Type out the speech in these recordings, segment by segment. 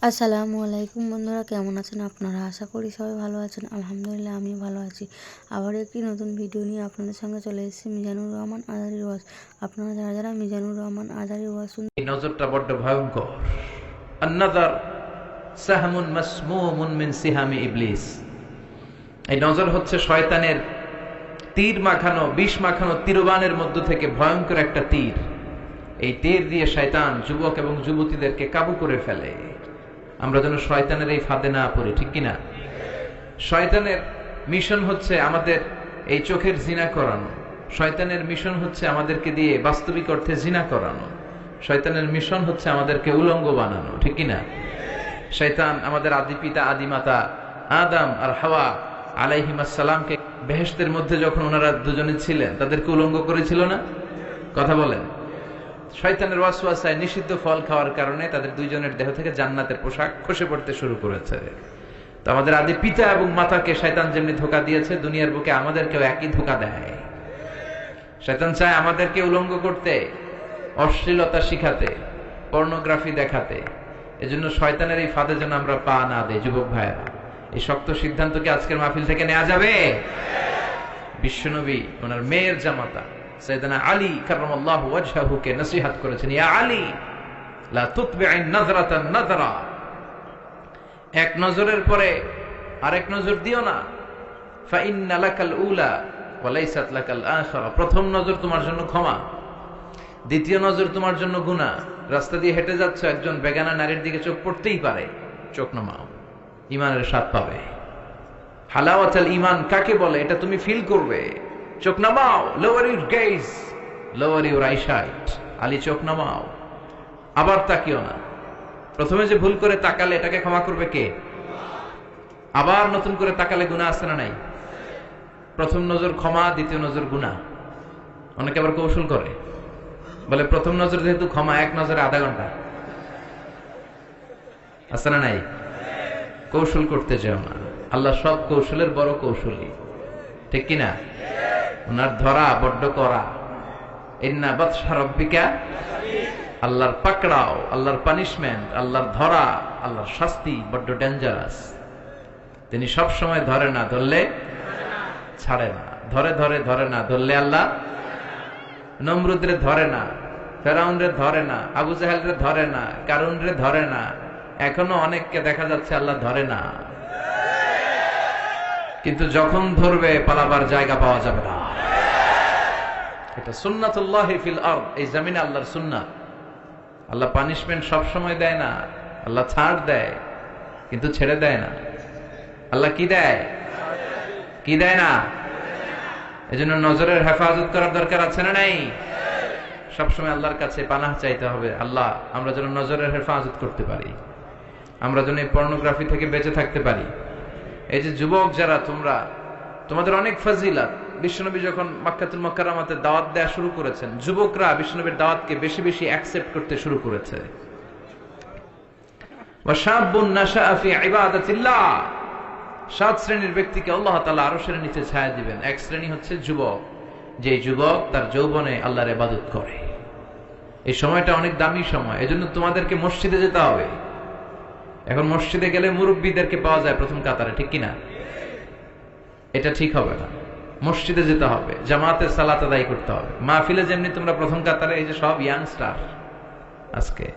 আসসালামু আলাইকুম বন্ধুরা, কেমন আছেন আপনারা? আশা করি সবাই ভালো আছেন। আলহামদুলিল্লাহ আমি ভালো আছি। আবার একটি নতুন ভিডিও নিয়ে আপনাদের সঙ্গে চলে এসেছি মিজানুর রহমান আজারির ওয়াজ। আপনারা যারা যারা মিজানুর রহমান আজারির ওয়াজ এই নজরটা বড্ড ভয়ঙ্কর। আন-নাযার সাহমুন মাসমুমুন মিন সিহামি ইবলিস। এই নজর হচ্ছে শয়তানের তীর মাখানো, বিষ মাখানো তীরবানের মধ্য থেকে ভয়ঙ্কর একটা তীর। এই তীর দিয়ে শয়তান যুবক এবং যুবতীদেরকে কাবু করে ফেলে। আমরা যেন শয়তানের এই ফাঁদে না পড়ি, ঠিক কিনা? শয়তানের মিশন হচ্ছে আমাদের এই চোখের জিনা করানো। শয়তানের মিশন হচ্ছে আমাদেরকে দিয়ে বাস্তবিক অর্থে জিনা করানো। শয়তানের মিশন হচ্ছে আমাদেরকে উলঙ্গ বানানো, ঠিক কিনা? শয়তান আমাদের আদি পিতা আদি মাতা আদম আর হাওয়া আলাইহিমাস সালামকে বেহেশতের মধ্যে যখন ওনারা দুজনে ছিলেন তাদেরকে উলঙ্গ করেছিল না? কথা বলেন। শয়তানের ওয়াসওয়াসায় নিষিদ্ধ ফল খাওয়ার কারণে তাদের দুইজনের দেহ থেকে জান্নাতের পোশাক খসে পড়তে শুরু করেছে। তো আমাদের আদি পিতা এবং মাতাকে শয়তান যেমনি ধোঁকা দিয়েছে, দুনিয়ার বুকে আমাদেরকেও একই ধোঁকা দেয়। শয়তান চায় আমাদেরকে উলঙ্গ করতে, অশ্লীলতা শিখাতে, পর্নোগ্রাফি দেখাতে। এজন্য শয়তানের এই ফাঁদে যেন আমরা পা না দেই। যুবক ভাইয়েরা, এই শক্ত সিদ্ধান্ত কি আজকের মাহফিল থেকে নেওয়া যাবে? বিশ্বনবী ওনার মেয়ের জামাতা সাইয়েদনা আলী কাররামাল্লাহু ওয়াজহাহুকে নসিহত করেছেন, ইয়া আলী লা তুতবি'ন নাযরাতান নাযরা, এক নজরের পরে আরেক নজর দিও না। ফা ইন্না লাকাল উলা ওয়া লাইসাত লাকাল আখিরা, প্রথম নজর তোমার জন্য ক্ষমা, দ্বিতীয় নজর তোমার জন্য গুনাহ। রাস্তা দিয়ে হেঁটে যাচ্ছ, একজন বেগানা নারীর দিকে চোখ পড়তেই পারে, চোখ নামাও, ঈমানের স্বাদ পাবে। হালাওয়াতুল ঈমান কাকে বলে এটা তুমি ফিল করবে। চোখ নামাও, lower your gauge, lower your eyesight. Ali চোখ নামাও, আবার তাকিও না। প্রথমে যে ভুল করে তাকালে এটাকে ক্ষমা করবে কে? আবার নতুন করে তাকালে গুনাহ আছে না নাই? প্রথম নজর ক্ষমা, দ্বিতীয় নজর গুনাহ। অনেকে আবার কৌশল করে, বলে প্রথম নজর যেহেতু ক্ষমা, এক নজরে আধা ঘন্টা। আছে না নাই? কৌশল করতে চাও না। আল্লাহ সব কৌশলের বড় কৌশলী, ঠিক কিনা? ওনার ধরা বড্ড করা। ইন্না বাতশা রাব্বিকা, আল্লাহর পাকড়াও, আল্লাহর পানিশমেন্ট, আল্লাহর ধরা, আল্লাহর শাস্তি বড্ড ডেঞ্জারাস। তিনি সব সময় ধরে না, ধরলে ছাড়ে না। ধরে ধরে ধরে না, ধরলে আল্লাহ। নমরুদরে ধরে না, ফেরাউনরে ধরে না, আবু জাহেলরে ধরে না, কারুনরে ধরে না। এখনো অনেককে দেখা যাচ্ছে আল্লাহ ধরে না, কিন্তু যখন ধরবে পালাবার জায়গা পাওয়া যাবে না। এটা সুন্নাতুল্লাহি ফিল আরদ, এই জমিনে আল্লাহর সুন্নাত। আল্লাহ পানিশমেন্ট সব সময় দেয় না, আল্লাহ ছাড় দেয়, কিন্তু ছেড়ে দেয় না। আল্লাহ কি দেয়? কি দেয় না? এজন্য নজরের হেফাজত করার দরকার আছে না নাই? সবসময় আল্লাহর কাছে পানাহ চাইতে হবে। আল্লাহ, আমরা যেন নজরের হেফাজত করতে পারি, আমরা যেন এই পর্নোগ্রাফি থেকে বেঁচে থাকতে পারি। এই যে যুবক যারা তোমরা, তোমাদের অনেক ফাজিলাত। বিশ্বনবী যখন মক্কাতুল মুকাররমাতে দাওয়াত দেয়া শুরু করেছেন, যুবকরা বিশ্বনবীর দাওয়াতকে বেশি বেশি অ্যাকসেপ্ট করতে শুরু করেছে। ওয়া শাবুন নাশাআ ফি ইবাদাতিল্লাহ, 7 শ্রেণীর ব্যক্তিকে আল্লাহ তাআলা আরশের নিচে ছায়া দিবেন। এক শ্রেণী হচ্ছে যুবক, যে যুবক তার যৌবনে আল্লাহর ইবাদত করে। এই সময়টা অনেক দামি সময়, এজন্য তোমাদেরকে মসজিদে যেতে হবে। এখন মসজিদে গেলে মুরব্বীদেরকে পাওয়া যায় প্রথম কাতারে, ঠিক কিনা? এটা ঠিক হবে না। মসজিদে যেতে হবে, জামাতে সালাত আদায় করতে হবে। মাহফিলে যেমনি তোমরা প্রথম কাতারে, এই যে সব ইয়াংস্টার, আজকে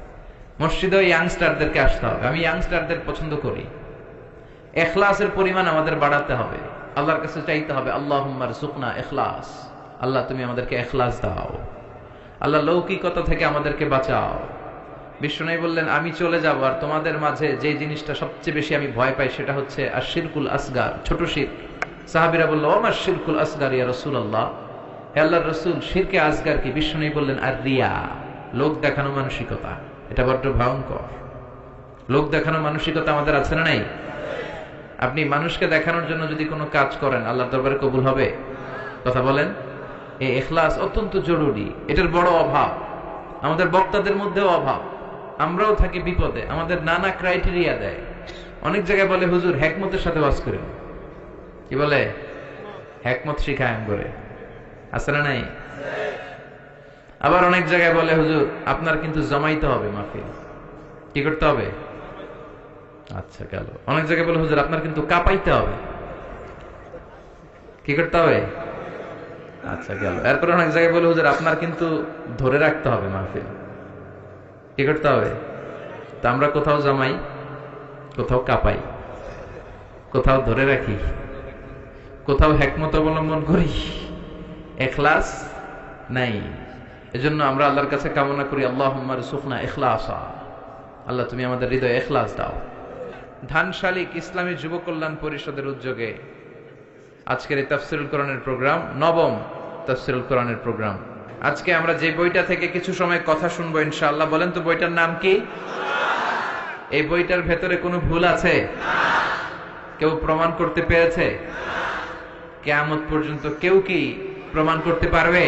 মসজিদেও ইয়াংস্টারদেরকে আসতে হবে। আমি ইয়াংস্টারদের পছন্দ করি। ইখলাসের পরিমাণ আমাদের বাড়াতে হবে। আল্লাহর কাছে চাইতে হবে, আল্লাহুম্মা রযুকনা ইখলাস, আল্লাহ তুমি আমাদেরকে ইখলাস দাও। আল্লাহ লৌকিকতা থেকে আমাদেরকে বাঁচাও। বিশ্বনবী বললেন, আমি চলে যাব, আর তোমাদের মাঝে যে জিনিসটা সবচেয়ে বেশি আমি ভয় পাই সেটা হচ্ছে আশিরকুল আসগার, ছোট শিরক। সাহাবীরা বলল, ওমা শিরকুল আসগার ইয়া রাসূলুল্লাহ, হে আল্লাহর রাসূল, শিরকে আসগার কি? বিশ্বনবী বললেন, আর রিয়া, লোক দেখানো মানসিকতা। এটা বড্ড ভয়ঙ্কর। লোক দেখানো মানসিকতা আমাদের আছে না নাই? আপনি মানুষকে দেখানোর জন্য যদি কোনো কাজ করেন, আল্লাহর দরবারে কবুল হবে? কথা বলেন। এই ইখলাস অত্যন্ত জরুরি। এটার বড় অভাব আমাদের বক্তাদের মধ্যেও অভাব। আমরাও থাকি বিপদে, আমাদের নানা ক্রাইটেরিয়া দেয়। অনেক জায়গায় বলে, হুজুর হেকমতের সাথে ওয়াজ করেন। কি বলে? হেকমত শিখায় করে, আছে না নাই? আবার অনেক জায়গায় বলে, হুজুর আপনার কিন্তু জমাইতে হবে মাহফিল। কি করতে হবে? আচ্ছা গেল। অনেক জায়গায় বলে হুজুর আপনার কিন্তু কাঁপাইতে হবে, কি করতে হবে? আচ্ছা গেল। এরপর অনেক জায়গায় বলে হুজুর আপনার কিন্তু ধরে রাখতে হবে মাহফিল, কি করতে হবে? তা আমরা কোথাও জামাই, কোথাও কাঁপাই, কোথাও ধরে রাখি, কোথাও হিকমত অবলম্বন করি, ইখলাস নাই। এজন্য আমরা আল্লাহর কাছে কামনা করি আল্লাহুম্মা রযুকনা ইখলাসা, আল্লাহ তুমি আমাদের হৃদয়ে ইখলাস দাও। ধানশালিক ইসলামী যুব কল্যাণ পরিষদের উদ্যোগে আজকের এই তাফসীরুল কোরআনের প্রোগ্রাম, নবম তাফসীরুল কোরআনের প্রোগ্রাম। আজকে আমরা যে বইটা থেকে কিছু সময় কথা শুনবো ইনশাআল্লাহ, বলেন তো বইটার নাম কি? এই বইটার ভেতরে কোনো ভুল আছে? কেউ প্রমাণ করতে পেরেছে? কিয়ামত পর্যন্ত কেউ কি প্রমাণ করতে পারবে?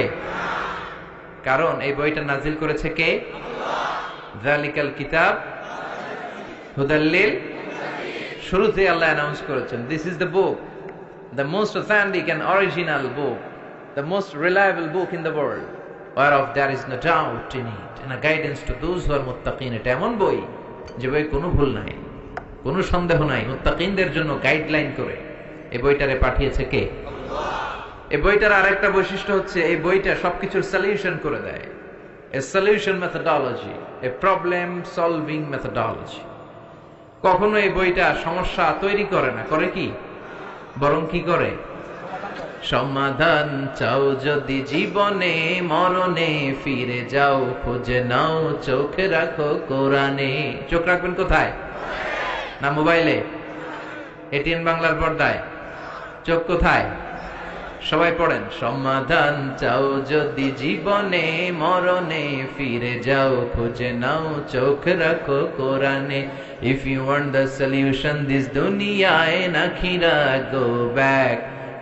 কারণ এই বইটা নাজিল করেছে কে? যালিকাল কিতাব হুদাল লিল, শুরুতে আল্লাহ অ্যানাউন্স করেছেন this is the book, the most authentic and original book, the most reliable book in the world, whereof there is no doubt in it, and a guidance to those who are muttaqin. এটা এমন বই যে বই কোনো ভুল নাই, কোনো সন্দেহ নাই, মুত্তাকিনদের জন্য গাইডলাইন করে এই বইটারে পাঠিয়েছে কে? এই বইটার আরেকটা বৈশিষ্ট্য হচ্ছে এই বইটা সবকিছুর সলিউশন করে দেয়, a solution methodology, A problem solving methodology. কখনো এই বইটা সমস্যা তৈরি করে না, করে কি? বরং কি করে? সমাধান চাও যদি জীবনে মরণে, ফিরে যাও খুঁজে নাও চোখ রাখো কোরআনে। চোখ রাখবেন কোথায়? না মোবাইলে, এটিএন বাংলার পর্দায়? চোখ কোথায়? সবাই পড়েন, সমাধান চাও যদি জীবনে মরণে, ফিরে যাও খুঁজে নাও চোখ রাখো কোরআনে। If you want the solution this dunya and akhirah, go back,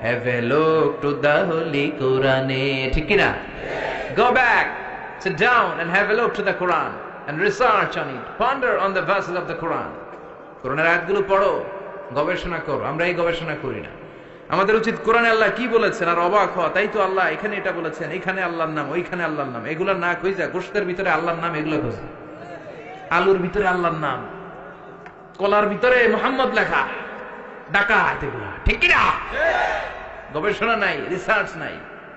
have a look to the holy Quran. ঠিক কি না? Go back, sit down and have a look to the Quran and research on it, ponder on the verses of the Quran. কোরআনের আয়াতগুলো পড়ো, গবেষণা করো। আমরা এই গবেষণা করি না। আমাদের উচিত কোরআনে আল্লাহ কি বলেছেন আর অবাক হওয়া, তাই তো আল্লাহ এখানে এটা বলেছেন, এখানে আল্লাহর নাম, ওইখানে আল্লাহর নাম। এগুলা না খুঁজে গোশতের ভিতরে আল্লাহর নাম এগুলো খুঁজে, আলুর ভিতরে আল্লাহর নাম, কলার ভিতরে মোহাম্মদ লেখা, ডাকাত এগুলা, ঠিক কিনা? গবেষণা নাই, রিসার্চ নাই,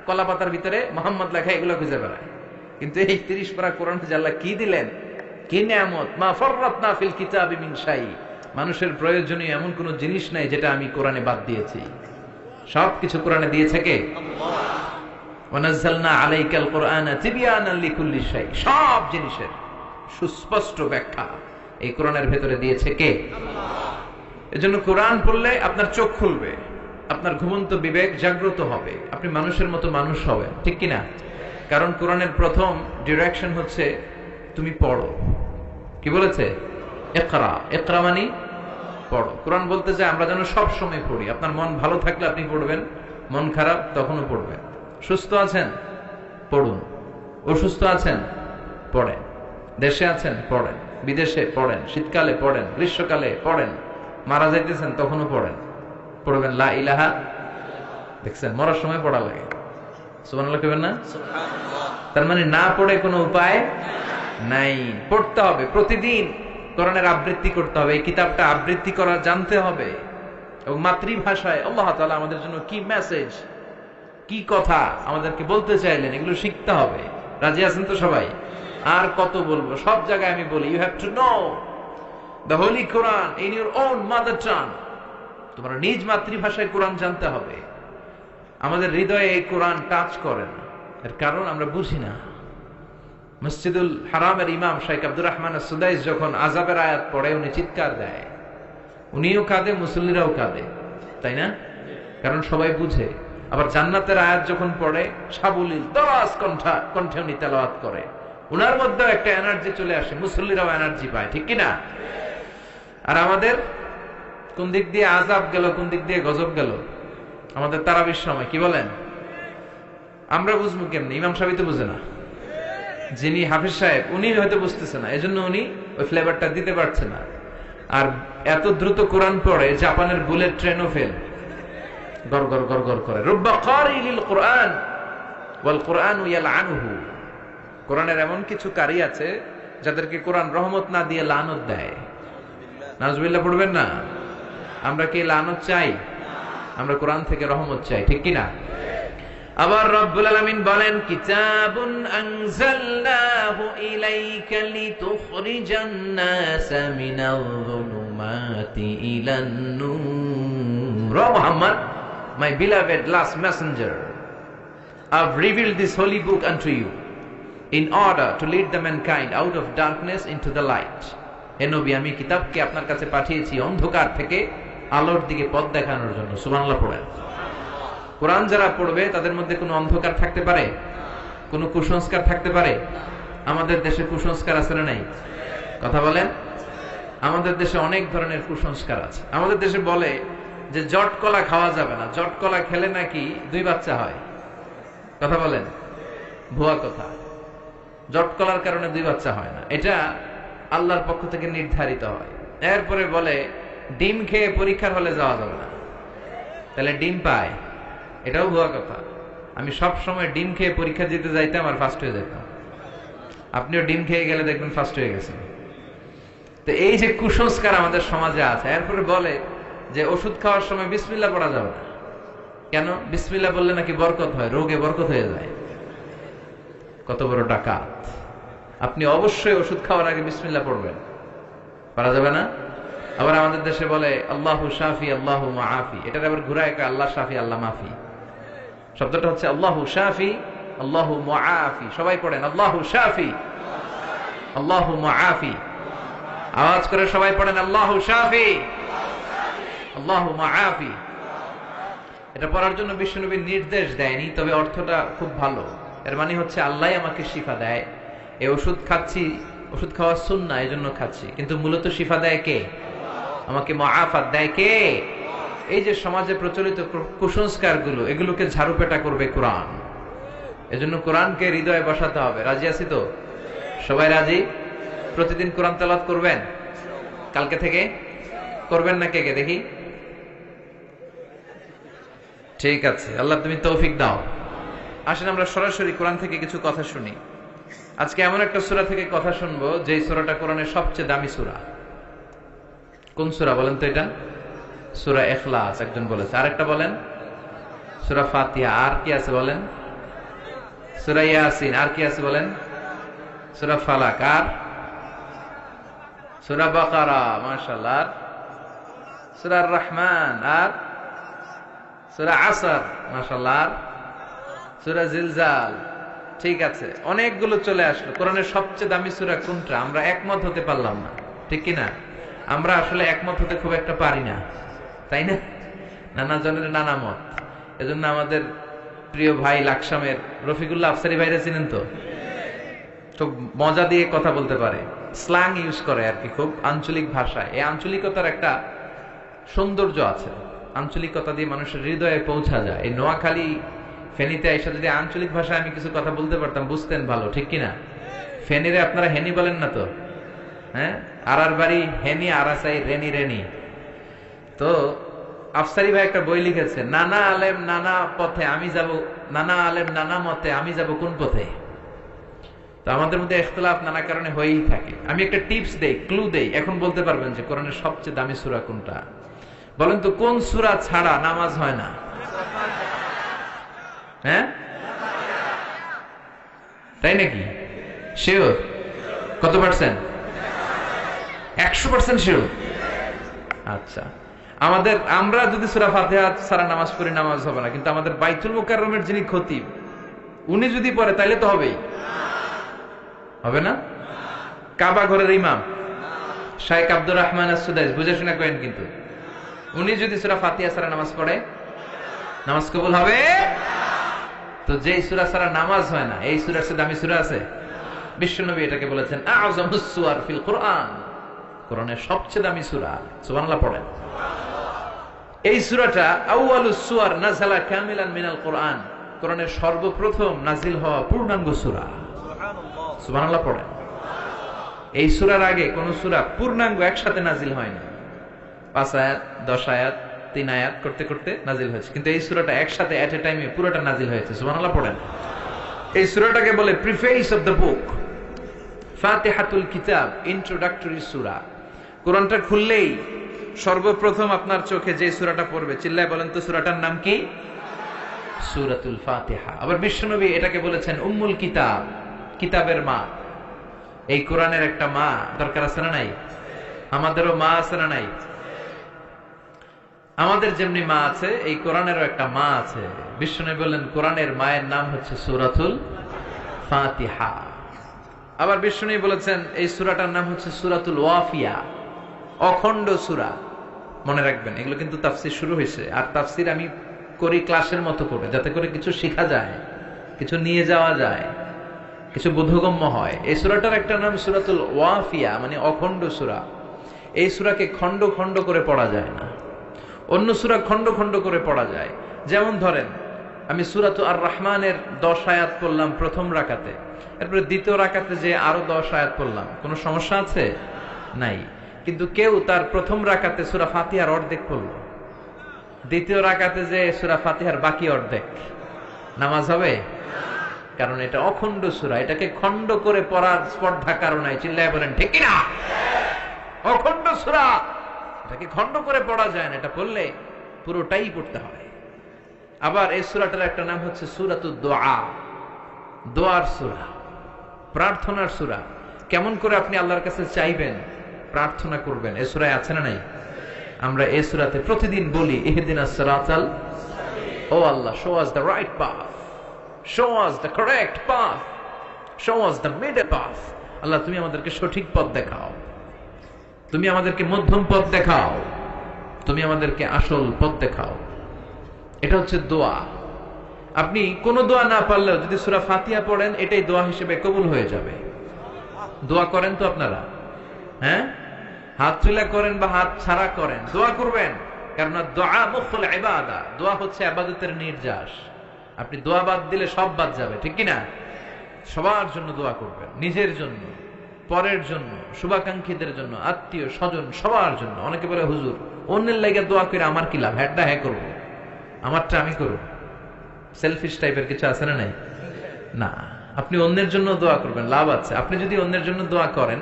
কলা পাতার ভিতরে মোহাম্মদ লেখা, এগুলো খুঁজে বেড়ায়। কিন্তু এই 30 পারা কোরআন যে আল্লাহ কি দিলেন, কি নিয়ামত! মা ফাররাতনা ফিল কিতাবি মিন শাই, মানুষের প্রয়োজনীয় এমন কোন জিনিস নাই যেটা আমি কোরআনে বাদ দিয়েছি। সবকিছু কোরআনে দিয়েছে কে? আল্লাহ। ওয়া নাযালনা আলাইকাল কুরআনা তিবয়ানান লিকুল্লি শাই, সব জিনিসের সুস্পষ্ট ব্যাখ্যা এই কোরআনের ভেতরে দিয়েছে কে? আল্লাহ। এজন্য কোরআন পড়লে আপনার চোখ খুলবে, আপনার ঘুমন্ত বিবেক জাগ্রত হবে, আপনি মানুষের মতো মানুষ হবেন, ঠিক কি না? কারণ কোরআনের প্রথম ডিরেকশন হচ্ছে তুমি পড়ো। কি বলেছে? ইকরা, ইকরা মানে পড়ো। কোরআন বলতে চায় আমরা যেন সব সময় পড়ি। আপনার মন ভালো থাকলে আপনি পড়বেন, মন খারাপ তখনও পড়বেন। সুস্থ আছেন পড়ুন, অসুস্থ আছেন পড়েন, দেশে আছেন পড়েন, বিদেশে পড়েন, শীতকালে পড়েন, গ্রীষ্মকালে পড়েন, মারা যাইতেছেন তখনও পড়েন, পড়বেন লা ইলাহা। দেখছেন মরার সময় পড়া লাগে, সুবহানাল্লাহ কইবেন না? তার মানে না পড়ে কোনো উপায় নাই, পড়তে হবে প্রতিদিন। কোরআনের আবৃত্তি করতে হবে, এই কিতাবটা আবৃত্তি করা জানতে হবে, এবং মাতৃভাষায় আল্লাহ তাআলা আমাদের জন্য কি মেসেজ, কি কথা আমাদেরকে বলতে চাইলেন এগুলো শিখতে হবে। রাজি আছেন তো সবাই? আর কত বলবো, সব জায়গায় আমি বলি you have to know the holy Quran in your own mother tongue. তোমার নিজ মাতৃভাষায় কোরআন জানতে হবে। আমাদের হৃদয়ে এই কোরআন টাচ করে না, এর কারণ আমরা বুঝি না। মসজিদুল হারামের ইমাম শাইখ আব্দুর রহমান সুদাইস যখন আযাবের আয়াত পড়ে উনি চিৎকার দেয়, উনিও কাঁদে, মুসল্লিরাও কাঁদে, তাই না? কারণ সবাই বুঝে। আবার জান্নাতের আয়াত যখন পড়ে সাবলীল দরাজ কণ্ঠে উনি তেলাওয়াত করে, উনার মধ্যে একটা এনার্জি চলে আসে, মুসল্লিরাও এনার্জি পায়, ঠিক কিনা? আর আমাদের কোন দিক দিয়ে আযাব গেল, কোন দিক দিয়ে গজব গেল? আমাদের তারাবির সময় কি বলেন? আমরা বুঝবো কেমনি? ইমাম সাহেব তো বুঝে না, যিনি হাফিজ সাহেব উনি হয়তো বুঝতেছে না, এজন্য উনি ওই ফ্লেভারটা দিতে পারছে না। আর এত দ্রুত কোরআন পড়ে জাপানের বুলেট ট্রেনও ফেল, গর গর গর গর করে। রুব্বা কারিলিল কোরআন ওয়াল কোরআনু ইয়ালআনুহু, কোরআনের এমন কিছু কারি আছে যাদেরকে কোরআন রহমত না দিয়ে লানত দেয়। নাউজুবিল্লাহ পড়বেন না? আমরা কি লানত চাই? আমরা কোরআন থেকে রহমত চাই, ঠিক কি না? আবার রব্বুল আলামিন বলেন, কিতাবুন আনজালনাহু ইলাইকা লিতুখরিজান নাসা মিনাল যুলুমাতি ইলান নূর। ও Muhammad, my beloved last messenger, I've revealed this holy book unto you in order to lead the mankind out of darkness into the light. হে নবী, আমি কিতাবকে আপনার কাছে পাঠিয়েছি অন্ধকার থেকে আলোর দিকে পথ দেখানোর জন্য। সুবহানাল্লাহ পড়েন। কোরআন যারা পড়বে তাদের মধ্যে কোনো অন্ধকার থাকতে পারে? কোনো কুসংস্কার থাকতে পারে? আমাদের দেশে কুসংস্কার আছে না নাই? কথা বলেন। আমাদের দেশে অনেক ধরনের কুসংস্কার আছে। আমাদের দেশে বলে যে জট কলা খাওয়া যাবে না, জট কলা খেলে নাকি 2 বাচ্চা হয়। কথা বলেন, ভুয়া কথা। জট কলার কারণে 2 বাচ্চা হয় না, এটা আল্লাহর পক্ষ থেকে নির্ধারিত হয়। এরপরে বলে ডিম খেয়ে পরীক্ষার হলে যাওয়া যাবে না, তাহলে ডিম পায়, এটাও ভুয়া কথা। আমি সব সময় ডিম খেয়ে পরীক্ষা দিতে যাইতাম আর ফার্স্ট হয়ে যেতাম। আপনিও ডিম খেয়ে গেলে দেখবেন ফার্স্ট হয়ে গেছেন। তো এই যে কুসংস্কার আমাদের সমাজে আছে। এরপরে বলে যে ওষুধ খাওয়ার সময় বিসমিল্লাহ পড়া যাবে না। কেন? বিসমিল্লাহ বললে নাকি বরকত হয়, রোগে বরকত হয়ে যায়। কত বড় ডাকাত! আপনি অবশ্যই ওষুধ খাওয়ার আগে বিসমিল্লাহ পড়বেন, পারা যাবে না। আবার আমাদের দেশে বলে আল্লাহু শাফি আল্লাহু মুআফি, এটার আবার ঘুরায় কয় আল্লাহ শাফি আল্লাহ মাফি। শব্দটা হচ্ছে আল্লাহু শাফি আল্লাহু মুআফি। সবাই পড়েন আল্লাহু শাফি আল্লাহু মুআফি। আওয়াজ করে সবাই পড়েন আল্লাহু শাফি আল্লাহু মুআফি। এটা পড়ার জন্য বিশ্বনবী নির্দেশ দেয়নি, তবে অর্থটা খুব ভালো। এর মানে হচ্ছে আল্লাহই আমাকে শিফা দেয়। এই ওষুধ খাচ্ছি, ওষুধ খাওয়া সুন্নাহ, এজন্য খাচ্ছি, কিন্তু মূলত শিফা দেয় কে? আমাকে মুআফাত দেয় কে? এই যে সমাজে প্রচলিত কুসংস্কার গুলো, এগুলোকে ঝাড়ুপেটা করবে কোরআন। এজন্য কোরআনকে হৃদয়ে বসাতে হবে। রাজি আছি তো? সবাই রাজি? প্রতিদিন কোরআন তেলাওয়াত করবেন? কালকে থেকে করবেন না? কে কে দেখি? ঠিক আছে, আল্লাহ তুমি তৌফিক দাও। আসেন আমরা সরাসরি কোরআন থেকে কিছু কথা শুনি। আজকে এমন একটা সূরা থেকে কথা শুনবো যে সূরাটা কোরআনের সবচেয়ে দামি সূরা। কোন সূরা বলেন তো? এটা সূরা ইখলাস একজন বলেছে, আরেকটা বলেন সূরা ফাতিহা, আর কি আছে বলেন? সূরা ইয়াসিন, আর কি আছে বলেন? সূরা ফালাক, আর সূরা বাকারা, মাশাআল্লাহ, সূরা আর রহমান, আর সূরা আসর, মাশাআল্লাহ, সূরা জিলজাল। ঠিক আছে, অনেকগুলো চলে আসলো। কোরআনের সবচেয়ে দামি সূরা কোনটা? আমরা একমত হতে পারলাম না, ঠিক কি না? আমরা আসলে একমত হতে খুব একটা পারি না, তাই না? নানা জনের নানা মত। এজন্য আমাদের প্রিয় ভাই লাকসামের রফিকুল্লাহ আফসারি ভাইরা চিনেন তো? খুব মজা দিয়ে কথা বলতে পারে, স্ল্যাং ইউজ করে আর কি, খুব আঞ্চলিক ভাষায়। এই আঞ্চলিকতার একটা সৌন্দর্য আছে, আঞ্চলিকতা দিয়ে মানুষের হৃদয়ে পৌঁছা যায়। এই নোয়াখালী ফেনীতে এসে যদি আঞ্চলিক ভাষায় আমি কিছু কথা বলতে পারতাম, বুঝতেন ভালো, ঠিক কিনা? ফেনীরে আপনারা হেনি বলেন না তো? হ্যাঁ, আর বাড়ি হেনি, আরাসাই রেনি রেনি। তো আফসারি ভাই একটা বই লিখেছে, নানা আলেম নানা পথে আমি যাব, নানা আলেম নানা মতে আমি যাব কোন পথে। তো আমাদের মধ্যে ইখতিলাফ নানা কারণে হয়েই থাকে। আমি একটা টিপস দেই, ক্লু দেই, এখন বলতে পারবেন যে কোরআনের সবচেয়ে দামি সূরা কোনটা। বলেন তো কোন সূরা ছাড়া নামাজ হয় না? হ্যাঁ, তাই নাকি? শিওর? কত পার্সেন্ট? 100% শিওর? আচ্ছা, আমরা যদি সূরা ফাতিহা ছাড়া নামাজ পড়ি, নামাজ হবে না। কিন্তু আমাদের বাইতুল মুকাররমের যিনি খতিব, উনি যদি পড়ে তাইলে তো হবেই, হবে না? কাবা ঘরের ইমাম শাইখ আব্দুর রহমান আস-সুদাইস, বুঝে শুনে করেন, কিন্তু উনি যদি সূরা ফাতিহা ছাড়া নামাজ পড়ে, নামাজ কবুল হবে? তো যেই সূরা ছাড়া নামাজ হয় না, এই সূরার চেয়ে দামি সূরা আছে? বিশ্বনবী এটাকে বলেছেন আযমাস সুওয়ার ফিল কুরআন, কোরআনের সবচেয়ে দামি সূরা। সুবহানাল্লাহ পড়েন। এই সূরাটা আউয়ালুস সুওয়ার নাযালা কামিলান মিনাল কুরআন, কোরআনের সর্বপ্রথম নাজিল হওয়া পূর্ণাঙ্গ সূরা। সুবহানাল্লাহ, সুবহানাল্লাহ পড়েন। এই সূরার আগে কোন সূরা পূর্ণাঙ্গ একসাথে নাজিল হয়নি। 5 আয়াত, 10 আয়াত, 3 আয়াত করতে করতে নাজিল হয়েছে, কিন্তু এই সূরাটা একসাথে এট এ টাইমে পুরোটা নাজিল হয়েছে। সুবহানাল্লাহ পড়েন। এই সূরাটাকে বলে প্রিফেস অফ দ্য বুক, ফাতিহাতুল কিতাব, ইন্ট্রোডাক্টরি সূরা। কোরআনটা খুললেই সর্বপ্রথম আপনার চোখে যে সূরাটা পড়বে, চিল্লায় বলেন তো সূরাটার নাম কি? সূরাতুল ফাতিহা। আবার বিশ্বনবী এটাকে বলেছেন উম্মুল কিতাব, কিতাবের মা। এই কোরআনের একটা মা দরকার আছে না নাই? আমাদেরও মা আছে না নাই? আমাদের যেমনি মা আছে, এই কোরআনেরও একটা মা আছে। বিশ্বনবী বললেন কোরআনের মায়ের নাম হচ্ছে সূরাতুল ফাতিহা। আবার বিশ্বনবী বলেছেন এই সূরাটার নাম হচ্ছে সূরাতুল ওয়াফিয়া, অখণ্ড সূরা। মনে রাখবেন, এগুলো কিন্তু তাফসীর শুরু হয়েছে, আর তাফসীর আমি করি ক্লাসের মতো করে, যাতে করে কিছু শেখা যায়, কিছু নিয়ে যাওয়া যায়, কিছু বোধগম্য হয়। এই সূরাটার একটা নাম সূরাতুল ওয়াফিয়া, মানে অখণ্ড সূরা। এই সূরাকে খণ্ড খণ্ড করে পড়া যায় না, অন্য সূরা খণ্ড খণ্ড করে পড়া যায়। যেমন ধরেন, আমি সূরাতুল আর রহমানের 10 আয়াত পড়লাম প্রথম রাকাতে, এরপরে দ্বিতীয় রাকাতে যে আরো 10 আয়াত পড়লাম, কোনো সমস্যা আছে? নাই। কিন্তু কেউ তার প্রথম রাকাতে সূরা ফাতিহার অর্ধেক পড়ল, দ্বিতীয় রাকাতে যে সূরা ফাতিহার বাকি অর্ধেক, নামাজ হবে? কারণ এটা অখণ্ড সূরা, এটাকে খণ্ড করে পড়ার স্পর্ধা কারণ নাই। চিল্লায় বলেন ঠিক কিনা? অখণ্ড সূরা, এটাকে খণ্ড করে পড়া যায় না, এটা পড়লে পুরোটাই পড়তে হয়। আবার এই সূরাটার একটা নাম হচ্ছে সূরাতুদ দুআ, দোয়ার সূরা, প্রার্থনার সূরা। কেমন করে আপনি আল্লাহর কাছে চাইবেন, প্রার্থনা করবেন, এই সূরায় আছে না নাই? আমরা এই সূরাতে প্রতিদিন বলি ইহদিনাস সিরাতাল, ও আল্লাহ, show us the right path, show us the correct path, show us the middle path। আল্লাহ তুমি আমাদেরকে সঠিক পথ দেখাও, তুমি আমাদেরকে মধ্যম পথ দেখাও, তুমি আমাদেরকে আসল পথ দেখাও। এটা হচ্ছে দোয়া। আপনি কোন দোয়া না পারলেও যদি সূরা ফাতিহা পড়েন, এটাই দোয়া হিসেবে কবুল হয়ে যাবে। দোয়া করেন তো আপনারা? হ্যাঁ, হাত তুলে করেন বা হাত ছাড়া করেন, দোয়া করবেন। কারণ দোয়া মুখুল ইবাদা, দোয়া হচ্ছে ইবাদতের নির্যাস। আপনি দোয়া বাদ দিলে সব বাদ যাবে, ঠিক কি না? সবার জন্য দোয়া করবেন, নিজের জন্য, পরের জন্য, শুভাকাঙ্ক্ষীদের জন্য, আত্মীয় স্বজন, সবার জন্য। অনেকে বলে হুজুর অন্যের লাগে দোয়া করে আমার কি লাভ, হ্যাঁ হ্যাঁ করবো, আমারটা আমি করব। সেলফিশ টাইপের কিছু আছে না নাই? না, আপনি অন্যের জন্য দোয়া করবেন, লাভ আছে। আপনি যদি অন্যের জন্য দোয়া করেন,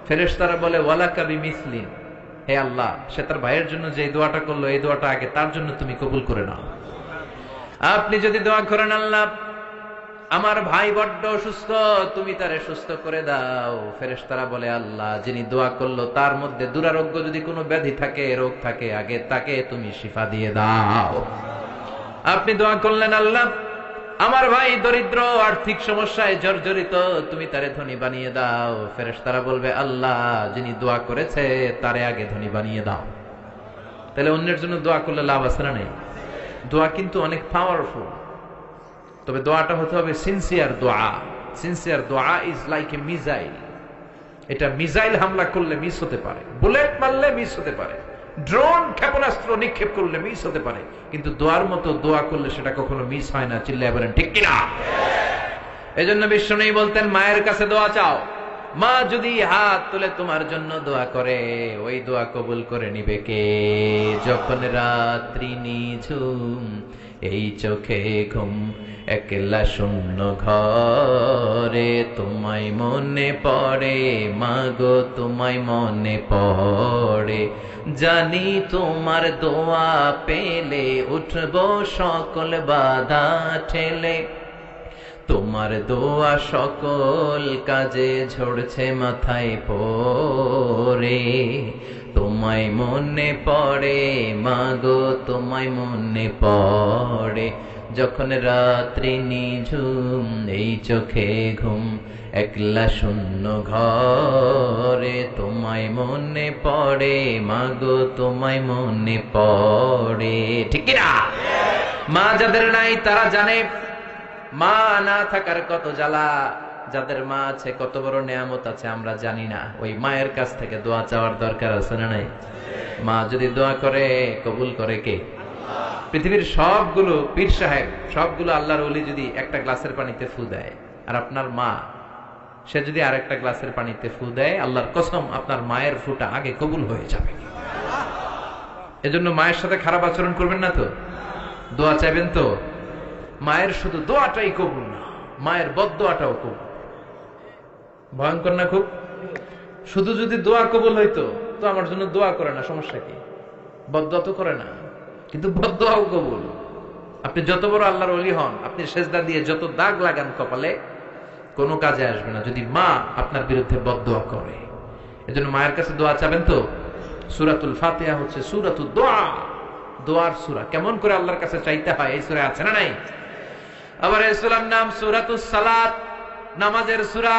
ফেরেশতারা বলে ওয়ালাকা বিমিসলিন, হে আল্লাহ, সে তার ভাইয়ের জন্য যে দোয়াটা করলো, এই দোয়াটা আগে তার জন্য তুমি কবুল করে নাও। আপনি যদি দোয়া করেন আল্লাহ আমার ভাই বড্ড অসুস্থ, তুমি তারে সুস্থ করে দাও, ফেরেশতারা বলে আল্লাহ যিনি দোয়া করলো তার মধ্যে দুরারোগ্য যদি কোনো ব্যাধি থাকে, রোগ থাকে, আগে তাকে তুমি শিফা দিয়ে দাও। আপনি দোয়া করলেন আল্লাহ আমার ভাই দরিদ্র, আর্থিক সমস্যায় জর্জরিত, তুমি তারে ধনী বানিয়ে দাও, ফেরেশতারা বলবে আল্লাহ যিনি দোয়া করেছে তারে আগে ধনী বানিয়ে দাও। তাহলে অন্যের জন্য দোয়া করলে লাভ আছে না নাই? দোয়া কিন্তু অনেক পাওয়ারফুল, তবে দোয়াটা হতে হবে সিনসিয়ার দোয়া। সিনসিয়ার দোয়া ইজ লাইক এ মিসাইল। এটা মিসাইল হামলা করলে মিস হতে পারে, বুলেট মারলে মিস হতে পারে, ড্রোন ক্ষেপণাস্ত্র নিক্ষেপ করলে মিস হতে পারে, কিন্তু দোয়ার মতো দোয়া করলে সেটা কখনো মিস হয় না। চিল্লায় বলেন ঠিক কিনা? এজন্য বিশ্বনবী বলতেন মায়ের কাছে দোয়া চাও। মা যদি হাত তুলে তোমার জন্য দোয়া করে, ওই দোয়া কবুল করে নিবে কে? যখন রাত্রি নিঝুম, এই চোখে ঘুম, একলা শূন্য ঘরে, তোমায় মনে পড়ে মাগো, তোমায় মনে পড়ে, জানি তোমার দোয়া পেলে উঠবো সকল বাধা ঠেলে, তোমার দোয়া সকল কাজে ঝরছে মাথায় পড়ে, তোমায় মনে পড়ে মাগো, তোমায় মনে পড়ে, যখন রাত্রি নিঝুম, এই চোখে ঘুম, একলা শূন্য ঘরে, তোমায় মনে পড়ে মাগো, তোমায় মনে পড়ে। ঠিক না? মা যাদের নাই তারা জানে মা না থাকার কত জ্বালা, যাদের মা আছে কত বড় নেয়ামত আছে আমরা জানি না। ওই মায়ের কাছ থেকে দোয়া চাওয়ার দরকার আছে না নাই? মা যদি দোয়া করে, কবুল করে কে? পৃথিবীর সবগুলো পীর সাহেব, সবগুলো আল্লাহর ওলি যদি একটা গ্লাসের পানিতে ফু দেয়, আর আপনার মা সে যদি আরেকটা গ্লাসের পানিতে ফু দেয়, আল্লাহর কসম আপনার মায়ের ফুটা আগে কবুল হয়ে যাবে। এজন্য মায়ের সাথে খারাপ আচরণ করবেন না তো, দোয়া চাইবেন তো। মায়ের শুধু দোয়াটাই কবুল না, মায়ের বদদোয়াটাও কবুল। ভয়ঙ্কর না খুব? শুধু যদি দোয়া কবুল হইতো, তো আমার জন্য দোয়া করে না, সমস্যা কি? বদদোয়া তো করে না, কিন্তু বদদোয়াও কবুল। আপনি যত বড় আল্লাহর ওলি হন, আপনি সেজদা দিয়ে যত দাগ লাগান কপালে, কোনো কাজে আসবে না যদি মা আপনার বিরুদ্ধে বদদোয়া করে। এজন্য মায়ের কাছে দোয়া চাবেন তো। সূরাতুল ফাতিহা হচ্ছে সূরাতুদ দোয়া, দোয়ার সূরা। কেমন করে আল্লাহর কাছে চাইতে হয় এই সূরা আছে না নাই? আবার এই সূরার নাম সূরাতুস সালাত, নামাজের সূরা।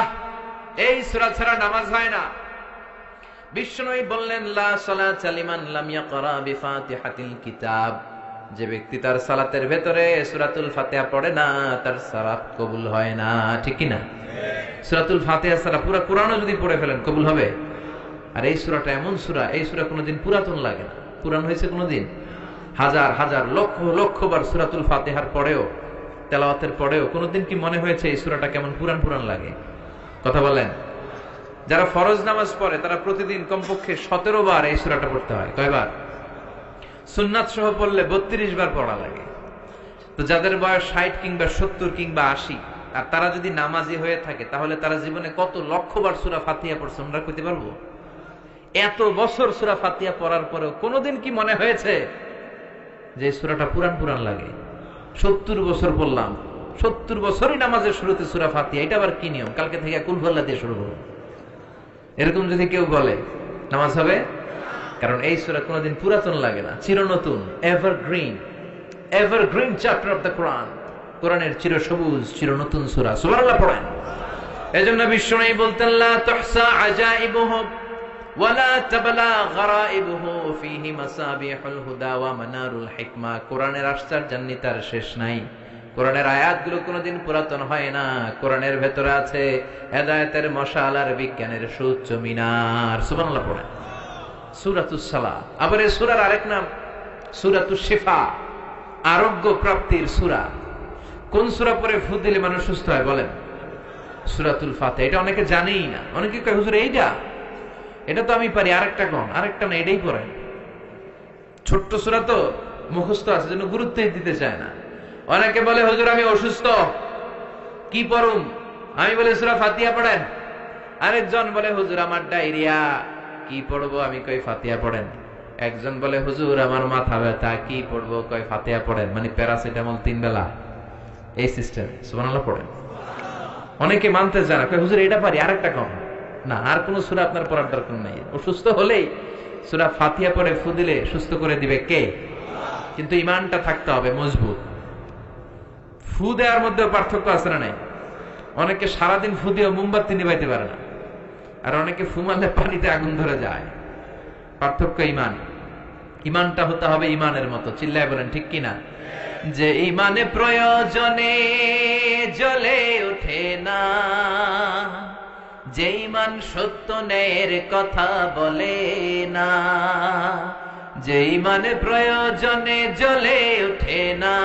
এই সূরা ছাড়া নামাজ হয় না। বিশ্বনবী বললেন, লা সালাতা লিমান লাম ইয়াকরা বিফাতিহাতিল কিতাব। যে ব্যক্তি তার সালাতের ভেতরে সূরাতুল ফাতিহা পড়ে না, তার সালাত কবুল হয় না। ঠিক কি না? সূরাতুল ফাতিহা ছাড়া পুরো কোরআনও যদি পড়ে ফেলেন কবুল হবে? আর এই সূরাটা এমন সূরা, এই সূরা কোনোদিন পুরাতন লাগে না। পুরান হয়েছে কোনোদিন? হাজার হাজার লক্ষ লক্ষ বার সূরাতুল ফাতিহার পরেও, তেলাওয়াতের পরেও কোনোদিন কি মনে হয়েছে এই সূরাটা কেমন পুরান পুরান লাগে? কথা বলেন। যারা ফরজ নামাজ পড়ে তারা প্রতিদিন কমপক্ষে 17 বার এই সূরাটা পড়তে হয়। কয়বার? সুন্নাত সহ পড়লে 32 বার পড়া লাগে। তো যাদের বয়স 60 কিংবা 70 কিংবা 80, আর তারা যদি নামাজি হয়ে থাকে, তাহলে তারা জীবনে কত লক্ষ বার সূরা ফাতিহা পড়ছে আমরা কইতে পারবো? এত বছর সূরা ফাতিহা পড়ার পরেও কোনোদিন কি মনে হয়েছে যে সূরাটা পুরান পুরান লাগে? 70 বছর পড়লাম, 70 বছরই নামাজের শুরুতে সূরা ফাতিহা, এটা আবার কি নিয়ম? কালকে থেকে কুল আল্লাহ দিয়ে শুরু করব, এরকম যদি কেউ বলে নামাজ হবে? কারণ এই সূরা কোনোদিন পুরাতন লাগে না, চিরনতুন, evergreen, evergreen chapter of the Quran. কোরআনের চিরসবুজ চিরনতুন সূরা। সুবহানাল্লাহ পড়েন। এজন্য বিশ্বনবী বলতেন, লা তুহসা আজাইবুহু ওয়ালা তাবলা গরাইবুহু ফীহি মাসাবিহুল হুদা ওয়া মানারুল হিকমা। কোরআনের আশ্চর্যান্বিতার শেষ নাই। কোরআনের আয়াতগুলো কোনোদিন পুরাতন হয় না। কোরআনের ভেতরে আছে হেদায়েতের মশাল আর বিজ্ঞানের সুউচ্চ মিনার। সুবহানাল্লাহ পড়েন। সূরাতুস সালাত। আবার এই সূরার আরেক নাম সূরাতুশ শিফা, আরোগ্য প্রাপ্তির সূরা। কোন সূরা পড়ে ফু দিলে মানুষ সুস্থ হয় বলেন? সূরাতুল ফাতিহা। এটা অনেকে জানেই না। অনেকে কয়, হুজুর এইটা, এটা তো আমি পারি, আরেকটা কোন? আরেকটা না, এটাই পড়েন। ছোট্ট সূরা তো মুখস্থ আছে, জন্য গুরুত্ব দিতে চায় না। অনেকে বলে, হুজুর আমি অসুস্থ, কি পড়ুম? আমি বলে সূরা ফাতিহা পড়েন। আরেকজন বলে, হুজুর আমার ডায়রিয়া, কি পড়বো? আমি কই ফাতিহা পড়েন। একজন বলে, হুজুর আমার মাথা ব্যথা, কি পড়বো? কয় ফাতিহা পড়েন। মানে প্যারাসিটামল 3 বেলা, এই সিস্টেম। সুবহানাল্লাহ পড়েন। অনেকে মানতে চায় না, কয় হুজুর এটা পারি, আরেকটা কম। না, আর কোন সূরা আপনার পড়ার দরকার নাই। অসুস্থ হলেই সূরা ফাতিহা পড়ে ফু দিলে সুস্থ করে দিবে কে? কিন্তু ঈমানটা থাকতে হবে মজবুত। ফু দেওয়ার মধ্যে পার্থক্য আছে না নাই? অনেকে সারাদিন ফু দিয়ে মোমবাতি নিভাইতে পারে না, আর অনেকে ফু মারলে পানিতে আগুন ধরে যায়। পার্থক্য ঈমান। ঈমানটা হতে হবে ঈমানের মতো। চিল্লায় বলেন ঠিক কিনা? যে ঈমানে প্রয়োজনে জ্বলে ওঠে না, যে ঈমান সত্য ন্যায়ের কথা বলে না, যে ঈমানে প্রয়োজনে জ্বলে ওঠে না,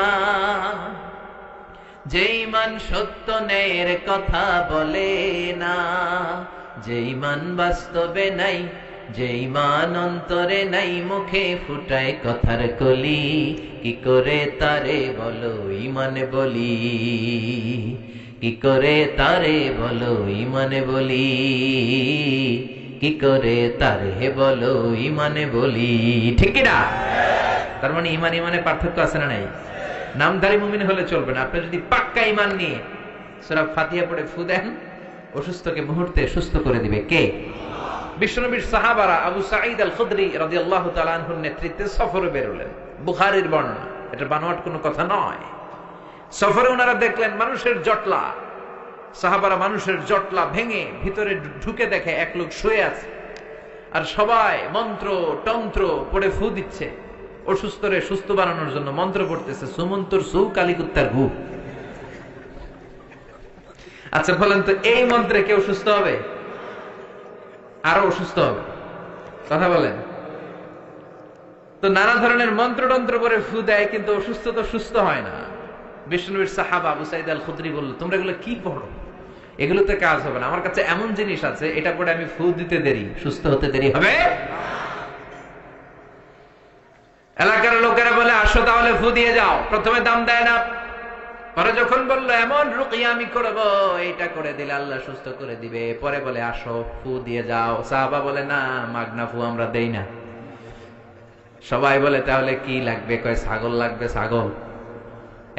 যে ঈমান সত্য ন্যায়ের কথা বলে না, যে ঈমান বাস্তবে নাই, যে ঈমান অন্তরে নাই, মুখে ফুটায় কথার কলি, কি করে তারে বলো ঈমানে বলি, কি করে তারে বলো ঈমানে বলি, কি করে তারে বলো ঈমানে বলি। ঠিক কি না? তার মানে ঈমান ঈমানে পার্থক্য আছে না নাই? নামধারী মুমিন হলে চলবে না। আপনি যদি পাক্কা ঈমান নিয়ে সূরা ফাতিহা পড়ে ফু দেন, অসুস্থকে মুহূর্তে সুস্থ করে দিবে কে? বিশ্বনবীর সাহাবারা আবু সাঈদ আল খুদরি রাদিয়াল্লাহু তাআলা আনহুর নেতৃত্বে সফরে বের হলেন। বুখারীর বর্ণনা, এটা বানোয়াট কোনো কথা নয়। সফরে ওনারা দেখলেন মানুষের জটলা। সাহাবারা মানুষের জটলা ভেঙে ভিতরে ঢুকে দেখে এক লোক শুয়ে আছে, আর সবাই মন্ত্র তন্ত্র পড়ে ফু দিচ্ছে। অসুস্থরে সুস্থ বানানোর জন্য মন্ত্র পড়তেছে, সুমন্তর সু কালিকুত্তার ঘু। আচ্ছা বলেন তো, এই মন্ত্রে কেউ সুস্থ হবে? আরো অসুস্থ হবে। কথা বলেন তো। নানা ধরনের মন্ত্রতন্ত্র করে ফু দেয়, কিন্তু অসুস্থ তো সুস্থ হয় না। বিষ্ণুবীর সাহাবা আবু সাঈদ আল খুদরি বলল, তোমরা এগুলো কি পড়ো? এগুলোতে কাজ হবে না। আমার কাছে এমন জিনিস আছে, এটা পড়ে আমি ফু দিতে দেরি, সুস্থ হতে দেরি হবে। এলাকার লোকেরা বলে, আসো তাহলে ফু দিয়ে যাও। প্রথমে দাম দেয় না, পরে যখন বললো এমন রুকিয়া আমি করবো, এইটা করে দিলে আল্লাহ সুস্থ করে দিবে, পরে বলে আসো ফু দিয়ে যাও। সাহাবা বলে না, মাগনা ফু আমরা দেই না। সবাই বলে তাহলে কি লাগবে? কয় ছাগল লাগবে, ছাগল।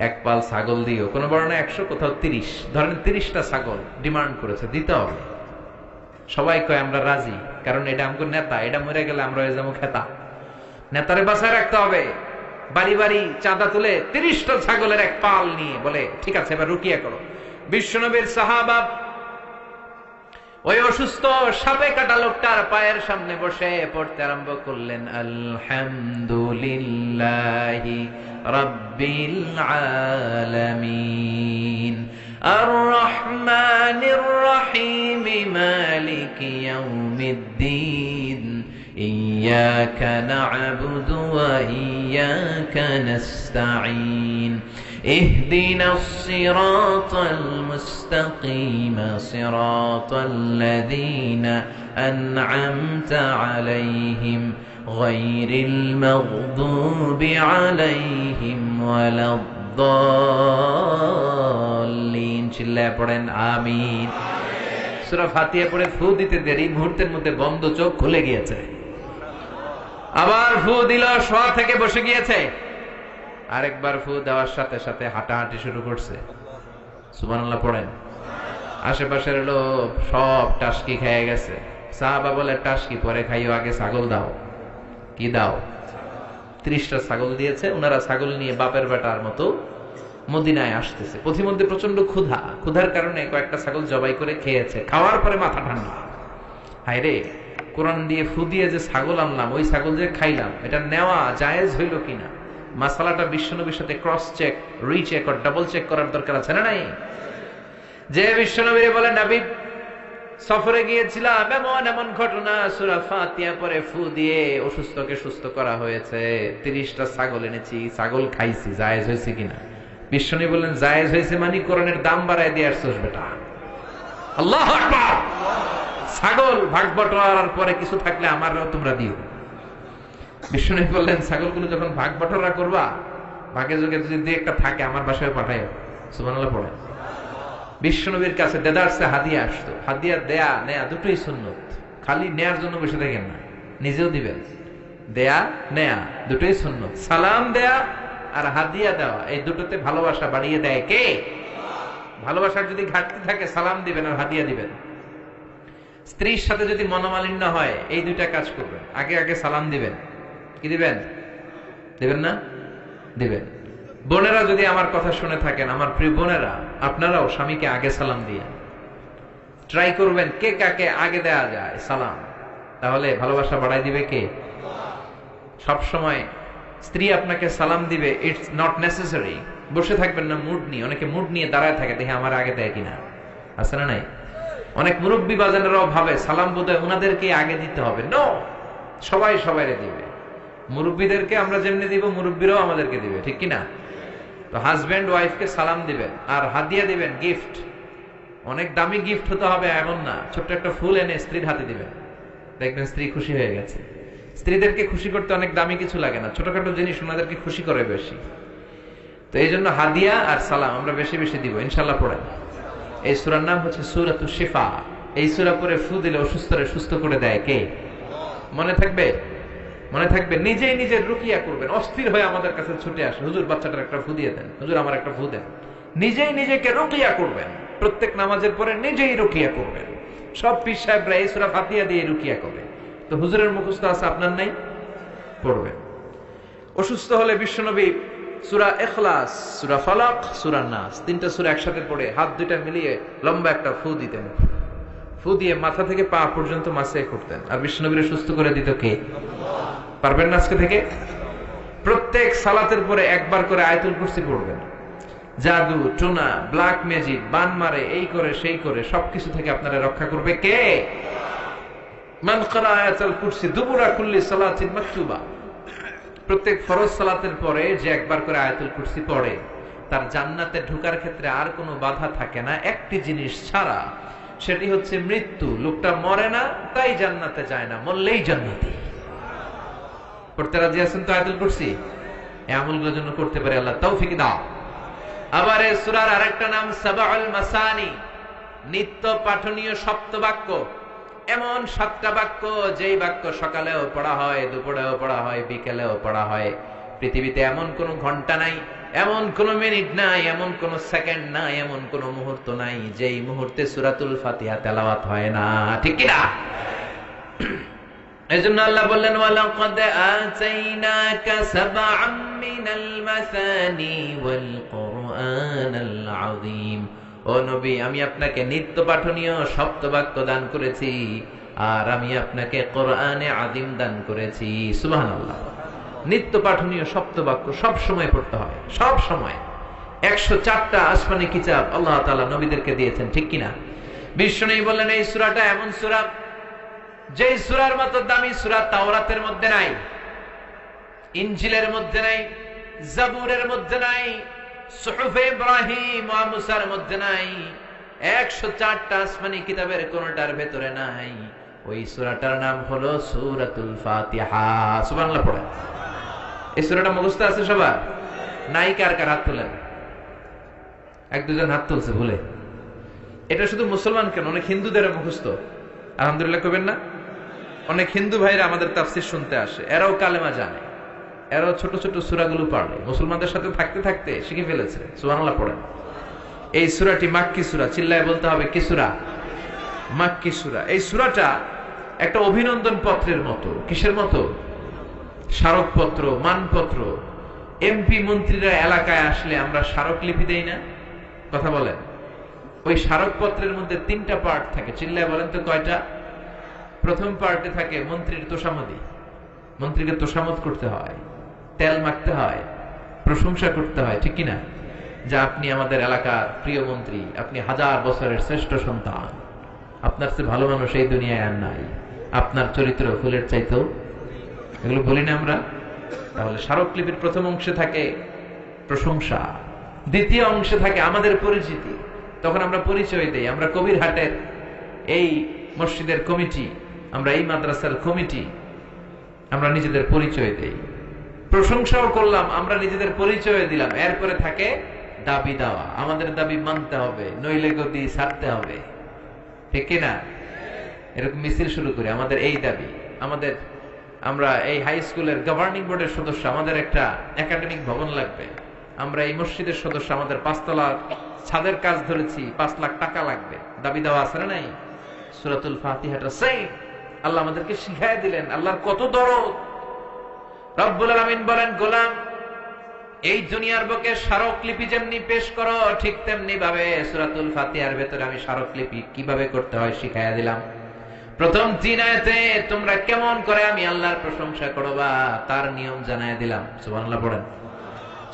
এক পাল ছাগল দিও। কোন বর্ণনা 100, কোথাও 30, ধরেন 30টা ছাগল ডিমান্ড করেছে, দিতে হবে। সবাই কয় আমরা রাজি, কারণ এটা আমাকে নেতা, এটা মরে গেলে আমরা হয়ে যাবো খেতা, নেতারে বাঁচায় রাখতে হবে। বাড়ি বাড়ি চাঁদা তুলে 30টা ছাগলের এক পাল নিয়ে বলে ঠিক আছে এবার রুকিয়া করো। বিশ্বনবীর সাহাবা ওই অসুস্থ সাপে কাটা লোকটার পায়ের সামনে বসে পড়তে আরম্ভ করলেন, আলহামদুলিল্লাহি রাব্বিল আলামিন আর রহমানির রহিম মালিকি ইয়াউমিদ্দিন ইয়্যাকা না'বুদু ওয়া ইয়্যাকা নাস্তাঈন ইহদিনাস সিরাতাল মুস্তাকিম সিরাতাল লাযীনা আন'আমতা আলাইহিম গায়রিল মাগদুবি আলাইহিম ওয়ালাদ-দাল্লিন। চিল্লায়ে পড়েন আমিন। সূরা ফাতিহা পড়ে ফু দিতে দেরি, মুহূর্তের মধ্যে বন্ধ চোখ খুলে গিয়েছে। আবার ফু দিল, শোয়া থেকে বসে গিয়েছে। আরেকবার ফু দেওয়ার সাথে সাথে হাঁটাহাঁটি শুরু করছে। সুবহানাল্লাহ পড়েন। আশেপাশের লোক সব টাসকি খেয়ে গেছে। সাহাবা বলে টাসকি পরে খাইও, আগে ছাগল দাও। কি দাও? 30টা ছাগল দিয়েছে। ওনারা ছাগল নিয়ে বাপের বেটার মতো মদিনায় আসতেছে। পথিমধ্যে প্রচন্ড ক্ষুধা, ক্ষুধার কারণে কয়েকটা ছাগল জবাই করে খেয়েছে। খাওয়ার পরে মাথা ঠান্ডা, হায় রে, কোরআন দিয়ে ফু দিয়ে যে ছাগল আনলাম, ওই ছাগল যে খাইলাম, এটা নেওয়া জায়েজ হইল কিনা, মাসালাটা বিশ্বনবীর সাথে ক্রস চেক, রিচেক আর ডাবল চেক করার দরকার আছে না নাই? যে বিশ্বনবীরে বলে নবী সফরে গিয়েছিলাম, এমন এমন ঘটনা, সূরা ফাতিহা পরে ফু দিয়ে অসুস্থকে সুস্থ করা হয়েছে, 30টা ছাগল এনেছি, ছাগল খাইছি, জায়েজ হয়েছে কিনা? বিশ্বনবী বললেন জায়েজ হয়েছে মানে কোরআনের দাম বাড়ায় দিয়ে আসছস বেটা। আল্লাহু আকবার। ছাগল ভাগ বটোয়ারার পরে কিছু থাকলে আমারও তোমরা দিও। বিশ্বনবী বললেন ছাগলগুলো যখন ভাগ বটোয়ারা করবা, ভাগে যোগে যদি দুই একটা থাকে আমার বাসায় পাঠাইও। সুবহানাল্লাহ পড়ে। বিশ্বনবীর কাছে দেদারসে হাদিয়া আসতো। হাদিয়া দেয়া নেয়া দুটোই সুন্নত। খালি নেয়ার জন্য বসে থাকেন না, নিজেও দিবেন। দেয়া নেয়া দুটোই সুন্নত। সালাম দেয়া আর হাদিয়া দেওয়া, এই দুটোতে ভালোবাসা বাড়িয়ে দেয় কে? ভালোবাসার যদি ঘাটতি থাকে সালাম দিবেন আর হাদিয়া দিবেন। স্ত্রীর সাথে যদি মনোমালিন্য হয়, এই দুইটা কাজ করবেন। আগে আগে সালাম দিবেন। কি দিবেন? দিবেন না? দিবেন। বোনেরা যদি আমার কথা শুনে থাকেন, আমার প্রিয় বোনেরা, আপনারাও স্বামীকে আগে সালাম দিয়ে ট্রাই করবেন কে কাকে আগে দেয়া যায় সালাম, তাহলে ভালোবাসা বাড়াই দিবে কে? সব সময় স্ত্রী আপনাকে সালাম দিবে, ইটস নট নেসেসারি। বসে থাকবেন না মুড নিয়ে। অনেকে মুড নিয়ে দাঁড়ায় থাকে, দেখে আমার আগে দেয় কিনা, আছে না নাই? অনেক মুরব্বী বাজানেরাও ভাবে সালাম বোধহয় ওনাদেরকে আগে দিতে হবে। নো, সবাই সবাইরে দিবে। মুরব্বীদেরকে আমরা যেমনি দিব, মুরব্বীরাও আমাদেরকে দিবে, ঠিক কিনা? তো হাজবেন্ড ওয়াইফকে সালাম দিবেন আর হাদিয়া দিবেন, গিফট। অনেক দামি গিফট হতে হবে এমন না, ছোট্ট একটা ফুল এনে স্ত্রীর হাতে দিবেন, দেখবেন স্ত্রী খুশি হয়ে গেছে। স্ত্রীদেরকে খুশি করতে অনেক দামি কিছু লাগে না, ছোটখাটো জিনিস ওনাদেরকে খুশি করে বেশি। তো এই জন্য হাদিয়া আর সালাম আমরা বেশি বেশি দিব, ইনশাল্লাহ পড়েন। এই সূরার নাম হচ্ছে সূরাতুশ শিফা। এই সূরা পড়ে ফু দিলে অসুস্থরে সুস্থ করে দেয় কে? মনে থাকবে? মনে থাকবে। নিজেই নিজের রুকিয়া করবেন। অস্থির হয়ে আমাদের কাছে ছুটে আসে, হুজুর বাচ্চাটার একটা ফু দিয়ে দেন, হুজুর আমার একটা ফু দেন। নিজেই নিজেকে রুকিয়া করবেন। প্রত্যেক নামাজের পরে নিজেই রুকিয়া করবেন। সব পীর সাহেবরা এই সূরা ফাতিহা দিয়ে রুকিয়া করে। তো হুজুরের মুখস্থ আছে, আপনার নাই? পড়বেন। অসুস্থ হলে বিশ্বনবী সূরা ইখলাস, সূরা ফালাক, সূরা নাস, তিনটা সূরা একসাথে পড়ে হাত দুইটা মিলিয়ে লম্বা একটা ফু দিতেন। ফু দিয়ে মাথা থেকে পা পর্যন্ত মাসে করতেন। আর বিশ্বনবীরে সুস্থ করে দিত কে? পারবেন না আজকে থেকে? প্রত্যেক সালাতের পরে একবার করে আয়াতুল কুরসি পড়বেন। জাদু টোনা, ব্ল্যাক ম্যাজিক, বান মারে, এই করে সেই করে সবকিছু থেকে আপনারা রক্ষা করবে কে? মান ক্বারা আয়াতুল কুরসি দুবুরা কুল্লি সালাতিন মাকতুবা। প্রত্যেক ফরজ সালাতের পরে যে একবার করে আয়াতুল কুরসি পড়ে, তার জান্নাতে ঢোকার ক্ষেত্রে আর কোনো বাধা থাকে না, একটি জিনিস ছাড়া, সেটি হচ্ছে মৃত্যু। লোকটা মরে না তাই জান্নাতে যায় না, মরলেই জান্নাতি। পড়তে রাজি আছেন তো আয়াতুল কুরসি? এই আমলগুলোর জন্য করতে পারে আল্লাহ তৌফিক দাও। আবার এই সূরার আরেকটা নাম সাবাউল মাসানি, নিত্য পাঠনীয় সপ্তবাক্য। এমন 7টা বাক্য যেই বাক্য সকালেও পড়া হয়, দুপুরেও পড়া হয়, বিকেলেও পড়া হয়। পৃথিবীতে এমন কোন ঘন্টা নাই, এমন কোন মিনিট নাই, এমন কোন সেকেন্ড নাই, এমন কোন মুহূর্ত নাই যেই মুহূর্তে সূরাতুল ফাতিহা তেলাওয়াত হয় না। ঠিক কি না? এজন্য আল্লাহ বললেন, ওয়ালাকাদ আতাইনাকা সাবআম মিনাল মাসানি ওয়াল কুরআনাল আযীম। ও নবী, আমি আপনাকে নিত্য পাঠনীয় সপ্তবাক্য দান করেছি, আর আমি আপনাকে কোরআনে আযীম দান করেছি। সুবহানাল্লাহ। নিত্য পাঠনীয় সপ্তবাক্য সব সময় পড়তে হয়, সব সময়। 104টা আসমানি কিতাব আল্লাহ তাআলা নবীদেরকে দিয়েছেন। ঠিক কি না? বিশ্বনবী বললেন, এই সূরাটা এমন সূরা যেই সূরার মতো দামি সূরা তাওরাতের মধ্যে নাই, ইনজিলের মধ্যে নাই, জাবুরের মধ্যে নাই, সুহুফে ইব্রাহিম ওয়া মুসার মধ্যে নাই, 104টা আসমানি কিতাবের কোনটার ভেতরে নাই। ওই সূরাটার নাম হলো সূরাতুল ফাতিহা। সুবহানাল্লাহ পড়েন। এই সূরাটা মুখস্থ আছে সবার? নাই? কার কার হাত তোলেন? এক দুজন হাত তুলছে ভুলে। এটা শুধু মুসলমান কেন, অনেক হিন্দুদের মুখস্থ। আলহামদুলিল্লাহ কবেন না? অনেক হিন্দু ভাইরা আমাদের তাফসীর শুনতে আসে, এরাও কালেমা জানে, এরাও ছোট ছোট সূরাগুলো পড়ে, মুসলমানদের সাথে থাকতে থাকতে শিখে ফেলেছে। সুবহানাল্লাহ পড়েন। এই সূরাটি মাক্কি সূরা, চিল্লায় বলতে হবে কি সূরা? মাক্কি সূরা। এই সূরাটা একটা অভিনন্দন পত্রের মতো। কিসের মতো? স্মারকপত্র, মানপত্র। এমপি মন্ত্রীরা এলাকায় আসলে আমরা স্মারকলিপি দেই না? কথা বলেন। ওই স্মারকপত্রের মধ্যে 3টা পার্ট থাকে। চিল্লায় বলেন তো কয়টা? প্রথম পার্টে থাকে মন্ত্রীর তোষামদি। মন্ত্রীকে তোষামত করতে হয়, তেল মাখতে হয়, প্রশংসা করতে হয়। ঠিক কিনা? যে আপনি আমাদের এলাকার প্রিয় মন্ত্রী, আপনি 1000 বছরের শ্রেষ্ঠ সন্তান, আপনার চেয়ে ভালো মানুষ এই দুনিয়ায় আর নাই, আপনার চরিত্র ফুলের চাইতেও। এগুলো বলি না আমরা? তাহলে স্মারকলিপির প্রথম অংশে থাকে প্রশংসা, দ্বিতীয় অংশে থাকে আমাদের পরিচিতি। তখন আমরা পরিচয় দেই, আমরা কবিরহাটের এই মসজিদের কমিটি, আমরা এই মাদ্রাসার কমিটি, আমরা নিজেদের পরিচয় দেই। প্রশংসাও করলাম, আমরা নিজেদের পরিচয় দিলাম। এরপরে থাকে দাবি দেওয়া, আমাদের দাবি মানতে হবে, নইলে গদি ছাড়তে হবে। ঠিক কিনা? এরকম মিছিল শুরু করি, আমাদের এই দাবি, আমাদের, আমরা এই হাই স্কুলের গভর্নিং বোর্ডের সদস্য, আমাদের একটা একাডেমিক ভবন লাগবে। আমরা এই মসজিদের সদস্য, আমাদের 5 তলার ছাদের কাজ ধরেছি, 5 লাখ টাকা লাগবে। দাবি দেওয়া আছে না নাই? সূরাতুল ফাতিহাটা সেই আল্লাহ আমাদেরকে শিখায় দিলেন। আল্লাহর কত দরদ। রব্বুল আলামিন বলেন, গোলাম, এই দুনিয়ার বুকে স্মারকলিপি যেমনি পেশ করো, ঠিক তেমনি ভাবে সূরাতুল ফাতিহার ভেতরে আমি স্মারকলিপি কিভাবে করতে হয় শিখাইয়া দিলাম। প্রথম 3 আয়াতে তোমরা কেমন করে আমি আল্লাহর প্রশংসা করবা তার নিয়ম জানায় দিলাম। সুবহানাল্লাহ পড়েন।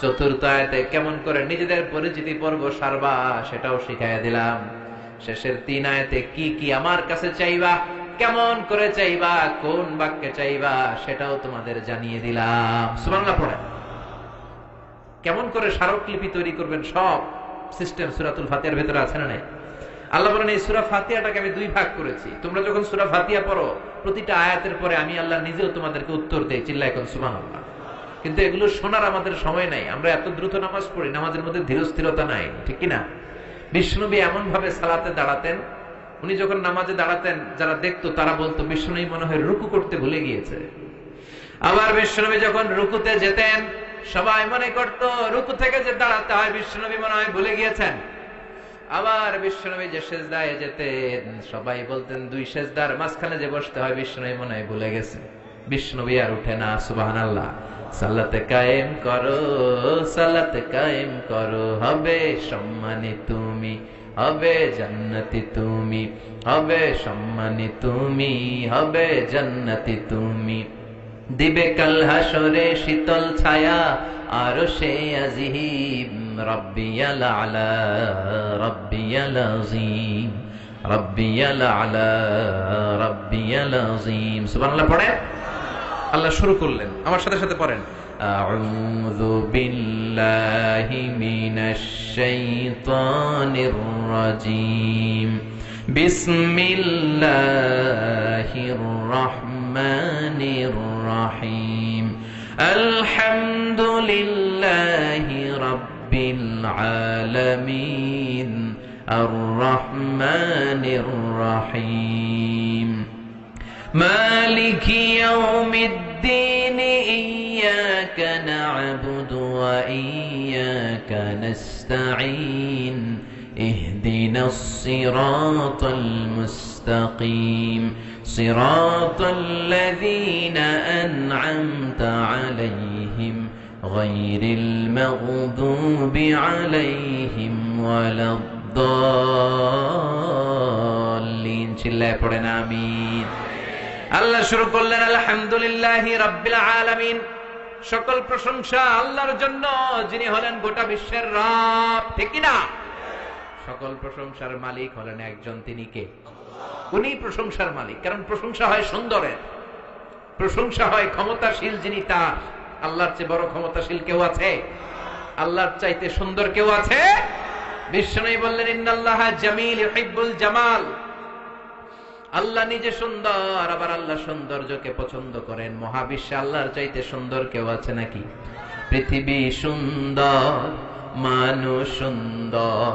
চতুর্থ আয়াতে কেমন করে নিজেদের পরিচিতি পর্ব সারবা সেটাও শিখাইয়া দিলাম। শেষের 3 আয়াতে কি কি আমার কাছে চাইবা, কেমন করে চাইবা, কোন বাক্যে চাইবা সেটাও তোমাদের জানিয়ে দিলাম। সুবহানাল্লাহ পড়েন। কেমন করে স্মারকলিপি তৈরি করবেন সব সিস্টেম সূরাতুল ফাতিহার ভেতরে আছে না নাই? আল্লাহ বলেন, এই সূরা ফাতিহাটাকে আমি 2 ভাগ করেছি। তোমরা যখন সূরা ফাতিহা পড়ো, প্রতিটা আয়াতের পরে আমি আল্লাহ নিজেও তোমাদেরকে উত্তর দেই। চিল্লায় এখন সুবহানাল্লাহ। কিন্তু এগুলো শোনার আমাদের সময় নাই, আমরা এত দ্রুত নামাজ পড়ি, নামাজের মধ্যে ধীর স্থিরতা নাই। ঠিক কিনা? বিশ্বনবী এমন ভাবে সালাতে দাঁড়াতেন, উনি যখন নামাজে দাঁড়াতেন যারা দেখতো তারা বলতো বিশ্বনবী মনে হয় রুকু করতে ভুলে গিয়েছে। আবার বিশ্বনবী যখন রুকুতে যেতেন সবাই মনে করতো রুকু থেকে যে দাঁড়াতে হয় বিশ্বনবী মনে হয় ভুলে গিয়েছেন। আবার বিশ্বনবী যে সেজদায় যেতেন সবাই বলতেন 2 সেজদার মাঝখানে যে বসতে হয় বিশ্বনবী মনে হয় ভুলে গেছে। বিশ্বনবী আর উঠে না। সুবহানাল্লাহ। সালাতে কায়েম করো, সালাতে কায়েম করো, হবে সম্মানী তুমি, হবে জান্নাতি তুমি, হবে সম্মানী তুমি, হবে জান্নাতি তুমি। দিবে কাল হাসরে শীতল ছায়া আরশে আজিম, রব্বিয়াল আলা রব্বিয়াল আযীম, রব্বিয়াল আলা রব্বিয়াল আযীম। সুবহানাল্লাহ পড়ে আল্লাহ শুরু করলেন। আমার সাথে সাথে পড়েন, আউযু বিল্লাহি মিনাশ শাইতানির রাজীম, বিসমিল্লাহির রাহমানির রাহিম, আলহামদুলিল্লাহি রাব্বিল রাব্বিল আলামিন আর রহমানির রহিম মালিকি ইয়াউমিদ্দিন ইয়্যাকা না'বুদু ওয়া ইয়্যাকা নাস্তাঈন ইহদিনাস সিরাতাল মুস্তাকিম সিরাতাল লাযীনা আন'আমতা আলাইহিম গায়রিল মাগদুবি আলাইহিম ওয়ালাদ-দাল্লিন। চিল্লায়ে পড়েন আমিন। আল্লাহ শুরু করলেন আলহামদুলিল্লাহি রাব্বিল আলামিন, সকল প্রশংসা আল্লাহর জন্য যিনি হলেন গোটা বিশ্বের রব। ঠিক কি না? সকল প্রশংসার মালিক হলেন একজন, তিনি কে? উনি প্রশংসার মালিক। কারণ প্রশংসা হয় সুন্দরের, প্রশংসা হয় ক্ষমতাশীল যিনি, তার। আল্লাহর চেয়ে বড় ক্ষমতাশীল কেউ আছে? আল্লাহর চাইতে সুন্দর কেউ আছে? বিশ্বনবী বললেন ইন্নাল্লাহা জামিল ইউহিব্বুল জামাল। আল্লাহ নিজে সুন্দর, আবার আল্লাহ সৌন্দর্যকে পছন্দ করেন। মহাবিশ্বে আল্লাহর চাইতে সুন্দর কেউ আছে নাকি? পৃথিবী সুন্দর, মানুষ সুন্দর,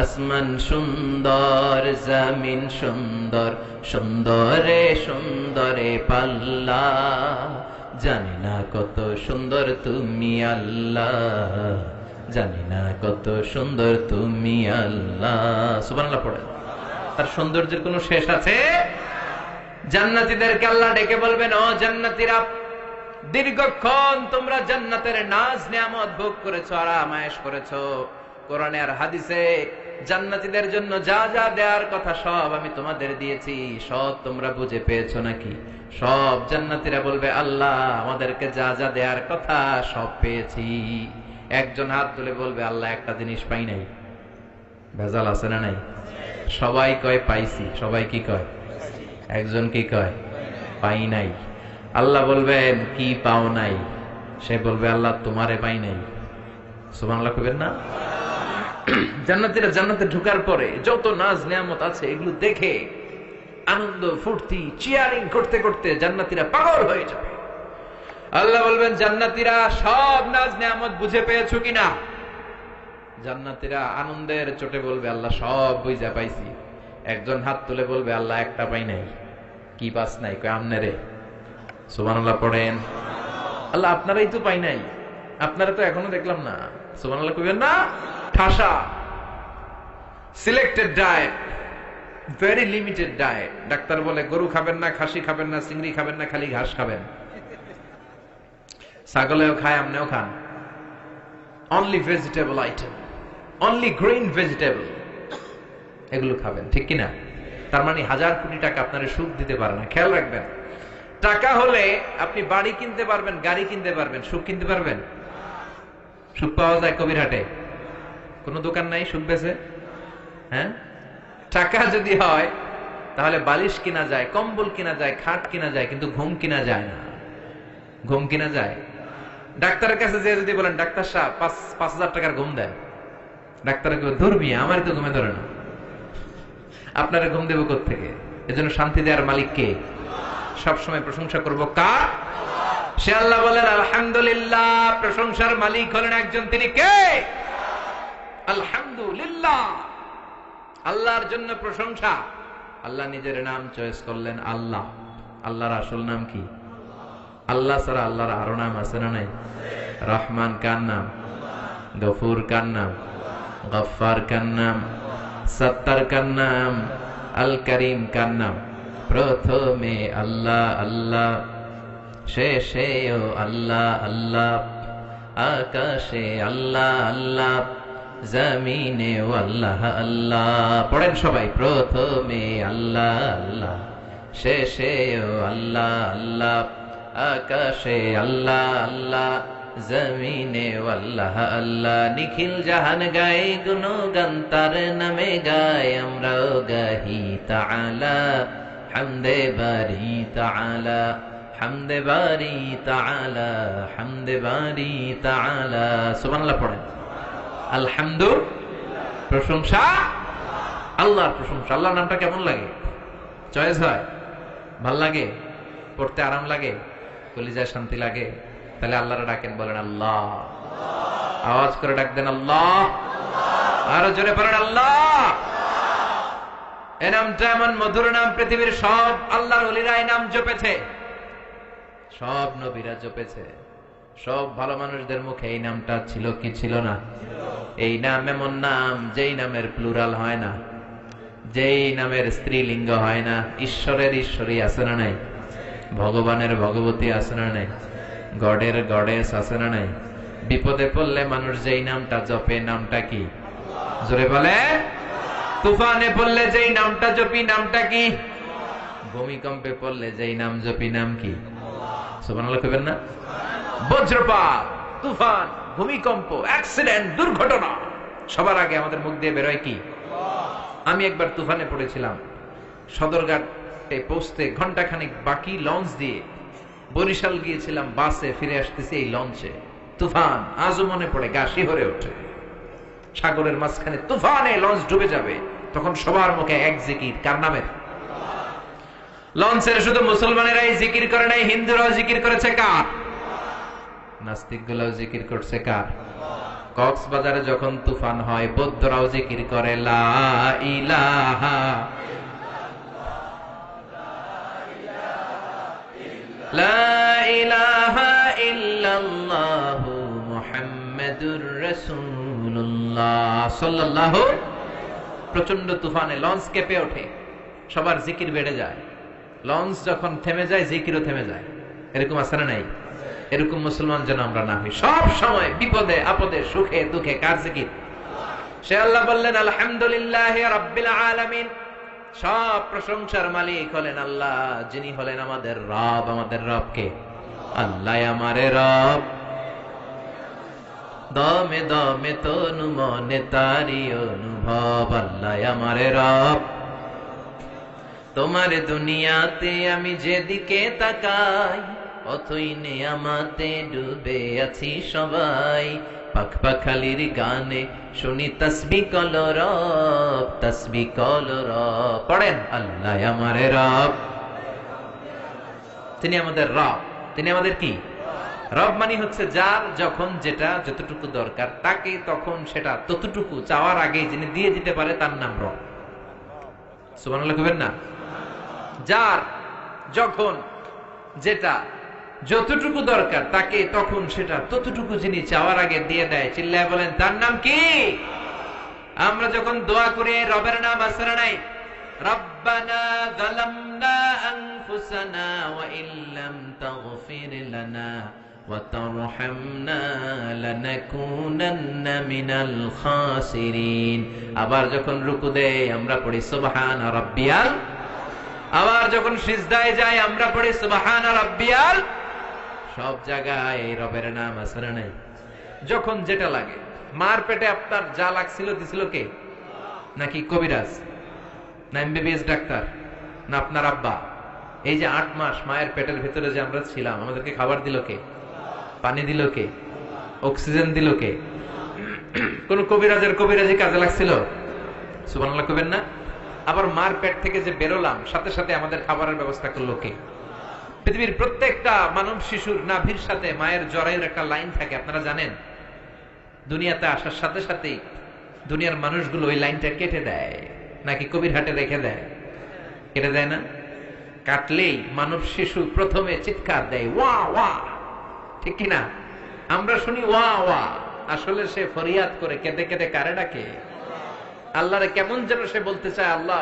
আসমান সুন্দর, জমিন সুন্দর, সুন্দরে সুন্দরে পাল্লা। জানি না কত সুন্দর তুমি আল্লাহ, জানি না কত সুন্দর তুমি আল্লাহ। সুবহানাল্লাহ পড়েন। তার সৌন্দর্যের কোনো শেষ আছে? জান্নাতীদেরকে আল্লাহ ডেকে বলবেন, ও জান্নাতীরা, দীর্ঘক্ষণ তোমরা জান্নাতের নাজ নেয়ামত ভোগ করেছো, আরাম আয়েশ করেছো। কোরআনে আর হাদিসে জান্নাতীদের জন্য যা যা দেওয়ার কথা সব আমি তোমাদের দিয়েছি, সব তোমরা বুঝে পেয়েছো নাকি? সব জান্নাতীরা বলবে, আল্লাহ আমাদেরকে যা যা দেওয়ার কথা সব পেয়েছি। একজন হাত তুলে বলবে, আল্লাহ একটা জিনিস পাই নাই। ভেজাল আছে না নাই? সবাই কয় পাইছি। সবাই কি কয়? একজন কি কয়? পাই নাই। আল্লাহ বলবেন, কি পাও নাই? সে বলবে, আল্লাহ তোমারে পাই নাই। সুবহানাল্লাহ কইবেন না? জান্নাতীরা জান্নাতে ঢোকার পরে যত নাজ নিয়ামত আছে এগুলো দেখে আনন্দ ফুর্তি চিয়ারিং করতে করতে জান্নাতীরা পাগল হয়ে যাবে। আল্লাহ বলবেন, জান্নাতীরা সব নাজ নিয়ামত বুঝে পেয়েছো কিনা? জান্নাতীরা আনন্দের চোটে বলবে, আল্লাহ সব বুঝা পাইছি। একজন হাত তুলে বলবে, আল্লাহ একটা পাই নাই। কি পাস নাই? কয় আমনে রে। সুবহানাল্লাহ পড়েন। আল্লাহ আপনারাই তো পাই নাই, আপনারা তো এখনো দেখলাম না। সুবহানাল্লাহ কইবেন না? ঠাসা selected diet, very limited diet. Doctor বলে গরু খাবেন না, খাসি খাবেন না, চিংড়ি খাবেন না, খালি ঘাস খাবেন। ছাগলেও খায়, আপনিও খান। Only vegetable item, only green vegetable, এগুলো খাবেন। ঠিক কিনা? তার মানে 1000 কোটি টাকা আপনার সুখ দিতে পারে না। খেয়াল রাখবেন, টাকা হলে আপনি বাড়ি কিনতে পারবেন, গাড়ি কিনতে পারবেন, সুখ কিনতে পারবেন? সুখ পাওয়া যায় কবিরহাটে? কোন দোকান নাই সুখ বেচে? হ্যাঁ, টাকা যদি হয় তাহলে বালিশ কিনা যায়, কম্বল কিনা যায়, খাট কিনা যায়, কিন্তু ঘুম কিনা যায় না। ঘুম কিনা যায়? ডাক্তারের কাছে যে যদি বলেন, ডাক্তার সাহেব 5,000 টাকার ঘুম দেন, ডাক্তার ধরবি, আমার তো ঘুমে ধরে না। আপনারা ঘুম দেব কোত্থেকে? এজন্য শান্তি দেওয়ার মালিক কে? সবসময় প্রশংসা করবো কার? সে আল্লাহ বলেন আলহামদুলিল্লাহ, প্রশংসার মালিক হলেন একজন, তিনি কে? আলহামদুলিল্লাহ, আল্লাহর জন্য প্রশংসা। আল্লাহ নিজের নাম চয়েস করলেন আল্লাহ। আল্লাহর আসল নাম কি? আল্লাহ ছাড়া আল্লাহর আরো নাম আছে না নাই? রহমান কার নাম? গফুর কার নাম? গফফার কার নাম? সত্তার কার নাম? আল করিম কার নাম? প্রথমে আল্লাহ আল্লাহ, শেষেও আল্লাহ আল্লাহ, আকাশে আল্লাহ আল্লাহ, জমিনেও আল্লাহ আল্লাহ। পড়েন সবাই, প্রথমে আল্লাহ আল্লাহ, শেষেও আল্লাহ আল্লাহ, আকাশে আল্লাহ আল্লাহ, জমিনে আল্লাহ আল্লাহ। নিখিল জাহান গায়ে গুণগান তার নামে গায়, আমরাও গাহি তাআলা হামদে বারি তাআলা, হামদে বারি তাআলা, হামদে বারি তাআলা। সুবহানাল্লাহ পড়েন। আলহামদুলিল্লাহ, প্রশংসা আল্লাহর প্রশংসা। আল্লাহর নামটা কেমন লাগে? চয়েস হয়? ভাল লাগে? পড়তে আরাম লাগে? কলিজায় শান্তি লাগে? তাহলে আল্লাহরে ডাকেন, বলেন আল্লাহ। আওয়াজ করে ডাক দেন আল্লাহ। আরো জোরে পড়েন আল্লাহ। এই নামটা এমন মধুর নাম, পৃথিবীর সব আল্লাহর ওলিরা এই নাম জপেছে, সব নবীরা জপেছে, সব ভালো মানুষদের মুখে এই নামটা ছিল কি ছিল না? এই নাম এমন নাম যেই নামের প্লুরাল হয় না, যেই নামের স্ত্রীলিঙ্গ হয় না। ঈশ্বরের ঈশ্বরী আছে না নাই? ভগবানের ভগবতী আছে না নাই? গডের গডেস আছে না নাই? বিপদে পড়লে মানুষ যেই নামটা জপে, নামটা কি? জোরে বলে। তুফানে পড়লে যেই নামটা জপি, নামটা কি? ভূমিকম্পে পড়লে যেই নাম জপি, নাম কি? সুবহানাল্লাহ কইবেন না? বজ্রপাত, তুফান, ভূমিকম্প, অ্যাক্সিডেন্ট, দুর্ঘটনা, সবার আগে আমাদের মুখ দিয়ে বেরোয় কি? আমি একবার তুফানে পড়েছিলাম, সদরঘাটে পৌঁছতে ঘন্টাখানেক বাকি, লঞ্চ দিয়ে বরিশাল গিয়েছিলাম, বাসে ফিরে আসতেছি এই লঞ্চে তুফান। আজও মনে পড়ে, গা শিহরে ওঠে। সাগরের মাঝখানে তুফানে লঞ্চ ডুবে যাবে, তখন সবার মুখে এক জিকির, কার নামের? লঞ্চের শুধু মুসলমানেরাই জিকির করে নাই, হিন্দুরাও জিকির করেছে কার? নাস্তিক গুলাও জিকির করছে কার? কক্সবাজারে যখন তুফান হয়, বৌদ্ধরাও জিকির করে লা ইলাহা লা ইলাহা ইল্লাল্লাহু মুহাম্মাদুর রাসূলুল্লাহ সাল্লাল্লাহু। প্রচন্ড তুফানে লঞ্চ কেঁপে ওঠে, সবার জিকির বেড়ে যায়। লঞ্চ যখন থেমে যায়, জিকিরও থেমে যায়। এরকম আছে না নাই? এরকম মুসলমান যেন আমরা না হই। সব সময় বিপদে আপদে, সুখে দুঃখে কার জিকির? সে আল্লাহ বললেন আলহামদুলিল্লাহি রাব্বিল আলামিন। সব প্রশংসার মালিক হলেন আল্লাহ, যিনি হলেন আমাদের রব। আমাদের রব কে? আল্লাহ আমারে রব। দমে দমে তনু মনে তারি অনুভব, আল্লাহ আমারে রব। তোমার দুনিয়াতে আমি যেদিকে তাকাই, অথই নেয়ামাতে ডুবে আছি সবাই। পাখ পাখালির গানে শুনি তাসবিহ কলরব, তাসবিহ কলরব। পড়েন আল্লাহ আমারে রব। তিনি আমাদের রব। তিনি আমাদের কি? রব মানে হচ্ছে যার যখন যেটা যতটুকু দরকার, তাকে তখন সেটা ততটুকু চাওয়ার আগে যিনি দিয়ে দিতে পারে, তার নাম রব। সুবহানাল্লাহ কইবেন না? যার যখন যেটা যতটুকু দরকার, তাকে তখন সেটা ততটুকু যিনি চাওয়ার আগে দিয়ে দেয়, চিল্লায় বলেন তার নাম কি? আমরা যখন দোয়া করি, রবের নাম আছে না নাই? রব্বানা যালামনা আনফুসানা ওয়া ইল্লাম তাগফির লানা ওয়া তারহামনা লানাকুনান্না মিনাল খাসিরিন। আবার যখন রুকু দেই, আমরা পড়ি সুবহানা রাব্বিয়াল। আবার যখন সিজদায় যাই, আমরা পড়ি সুবহানা রাব্বিয়াল। সব জায়গায় রবের নাম আছে না নাই? যখন যেটা লাগে। মার পেটে আপনার যা লাগছিল, দিছিল কে? নাকি কবিরাজ, না এমবিবিএস ডাক্তার, না আপনার আব্বা? এই যে 8 মাস মায়ের পেটের ভিতরে যে আমরা ছিলাম, আমাদেরকে খাবার দিল কে? পানি দিল কে? অক্সিজেন দিল কে? কোন কবিরাজের কবিরাজি কাজে লাগছিল? সুবহানাল্লাহ কইবেন না? আবার মার পেট থেকে যে বেরোলাম, সাথে সাথে আমাদের খাবারের ব্যবস্থা করলো কে? পৃথিবীর প্রত্যেকটা মানব শিশুর নাভির সাথে মায়ের জরায়ুর একটা লাইন থাকে, আপনারা জানেন? দুনিয়াতে আসার সাথে সাথেই দুনিয়ার মানুষগুলো ওই লাইনটা কেটে দেয়, নাকি কবির হাটে রেখে দেয়? কেটে দেয় না? কাটলেই মানব শিশু প্রথমে চিৎকার দেয়, ওয়া ওয়া, ঠিক কিনা? আমরা শুনি ওয়া ওয়া, আসলে সে ফরিয়াদ করে কেঁদে কেঁদে কারে ডাকে? আল্লাহরে কেমন যেন সে বলতে চায়, আল্লাহ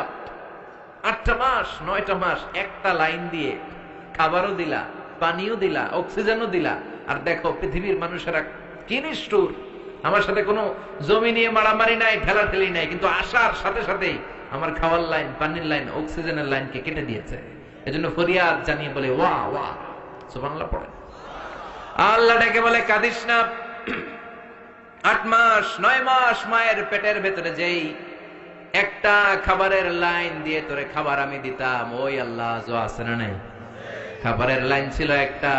8টা মাস 9টা মাস একটা লাইন দিয়ে খাবারও দিলা, পানিও দিলা, অক্সিজেনও দিলা, আর দেখো পৃথিবীর মানুষেরা কি নিষ্ঠুর। আমার সাথে কোনো জমি নিয়ে মারামারি নাই, ঠেলাঠেলি নাই, কিন্তু আসার সাথে সাথেই আমার খাওয়ার লাইন, পানির লাইন, অক্সিজেনের লাইনকে কেটে দিয়েছে। এজন্য ফরিয়াদ জানিয়ে বলে ওয়া ওয়া। সুবহানাল্লাহ পড়েন। আল্লাহ ডেকে বলে কাঁদিস না। 8 মাস 9 মাস মায়ের পেটের ভেতরে যেই একটা খাবারের লাইন দিয়ে তোরে খাবার আমি দিতাম, ওই আল্লাহ আজও আছে না নাই? খাবারের লাইন ছিল একটা,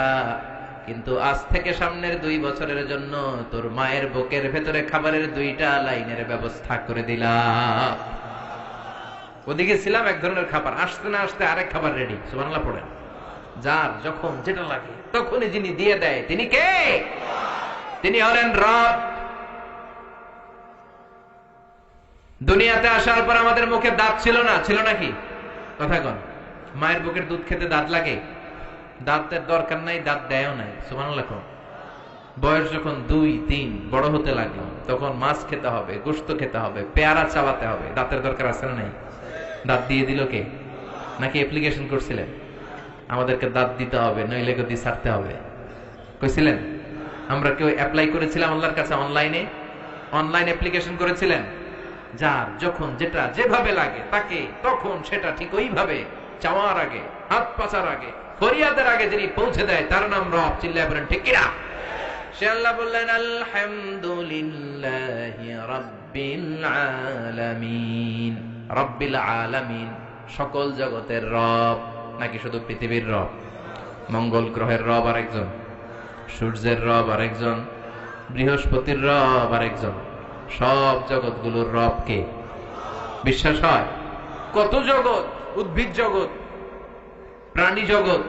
কিন্তু আজ থেকে সামনের 2 বছরের জন্য তোর মায়ের বুকের ভেতরে খাবারের 2টা লাইনের ব্যবস্থা করে দিলাম। ওদিকে ছিলাম এক ধরনের খাবার, আসতে না আসতে আরেক খাবার রেডি। সুবহানাল্লাহ পড়েন। যার যখন যেটা লাগে তখনই যিনি দিয়ে দেয়, তিনি কে? তিনি হলেন রব। দুনিয়াতে আসার পর আমাদের মুখে দাঁত ছিল না, ছিল নাকি? কথা কন। মায়ের বুকের দুধ খেতে দাঁত লাগে? দাঁতের দরকার নাই, দাঁত দেয়ও নাই। সুবহানাল্লাহ। বয়স যখন 2-3 বড় হতে লাগলো, তখন মাছ খেতে হবে, গোশত খেতে হবে, পেয়ারা চাবাতে হবে। দাঁতের দরকার আছে না নাই? দাঁত দিয়ে দিল কে? নাকি অ্যাপ্লিকেশন করছিলেন আমাদেরকে দাঁত দিতে হবে, নইলে গদি ছাড়তে হবে? কইছিলেন? আমরা কেউ অ্যাপ্লাই করেছিলাম আল্লাহর কাছে? অনলাইন অ্যাপ্লিকেশন করেছিলেন? যার যখন যেটা যেভাবে লাগে তাকে তখন সেটা ঠিক ওইভাবে চাওয়ার আগে, হাত পাচার আগে, ফরিয়াদের আগে যিনি পৌঁছে দেয় তার নাম রব। চিল্লায় বলেন ঠিক কিনা? সে আল্লাহ বললেন আলহামদুলিল্লাহি রাব্বিল আলামিন। রাব্বিল আলামিন, সকল জগতের রব। নাকি শুধু পৃথিবীর রব? মঙ্গল গ্রহের রব আরেকজন, সূর্যের রব আরেকজন, বৃহস্পতির রব আরেকজন। সব জগৎগুলোর রব কে? বিশ্বাস হয়? কত জগৎ! উদ্ভিদ জগৎ, প্রাণী জগৎ,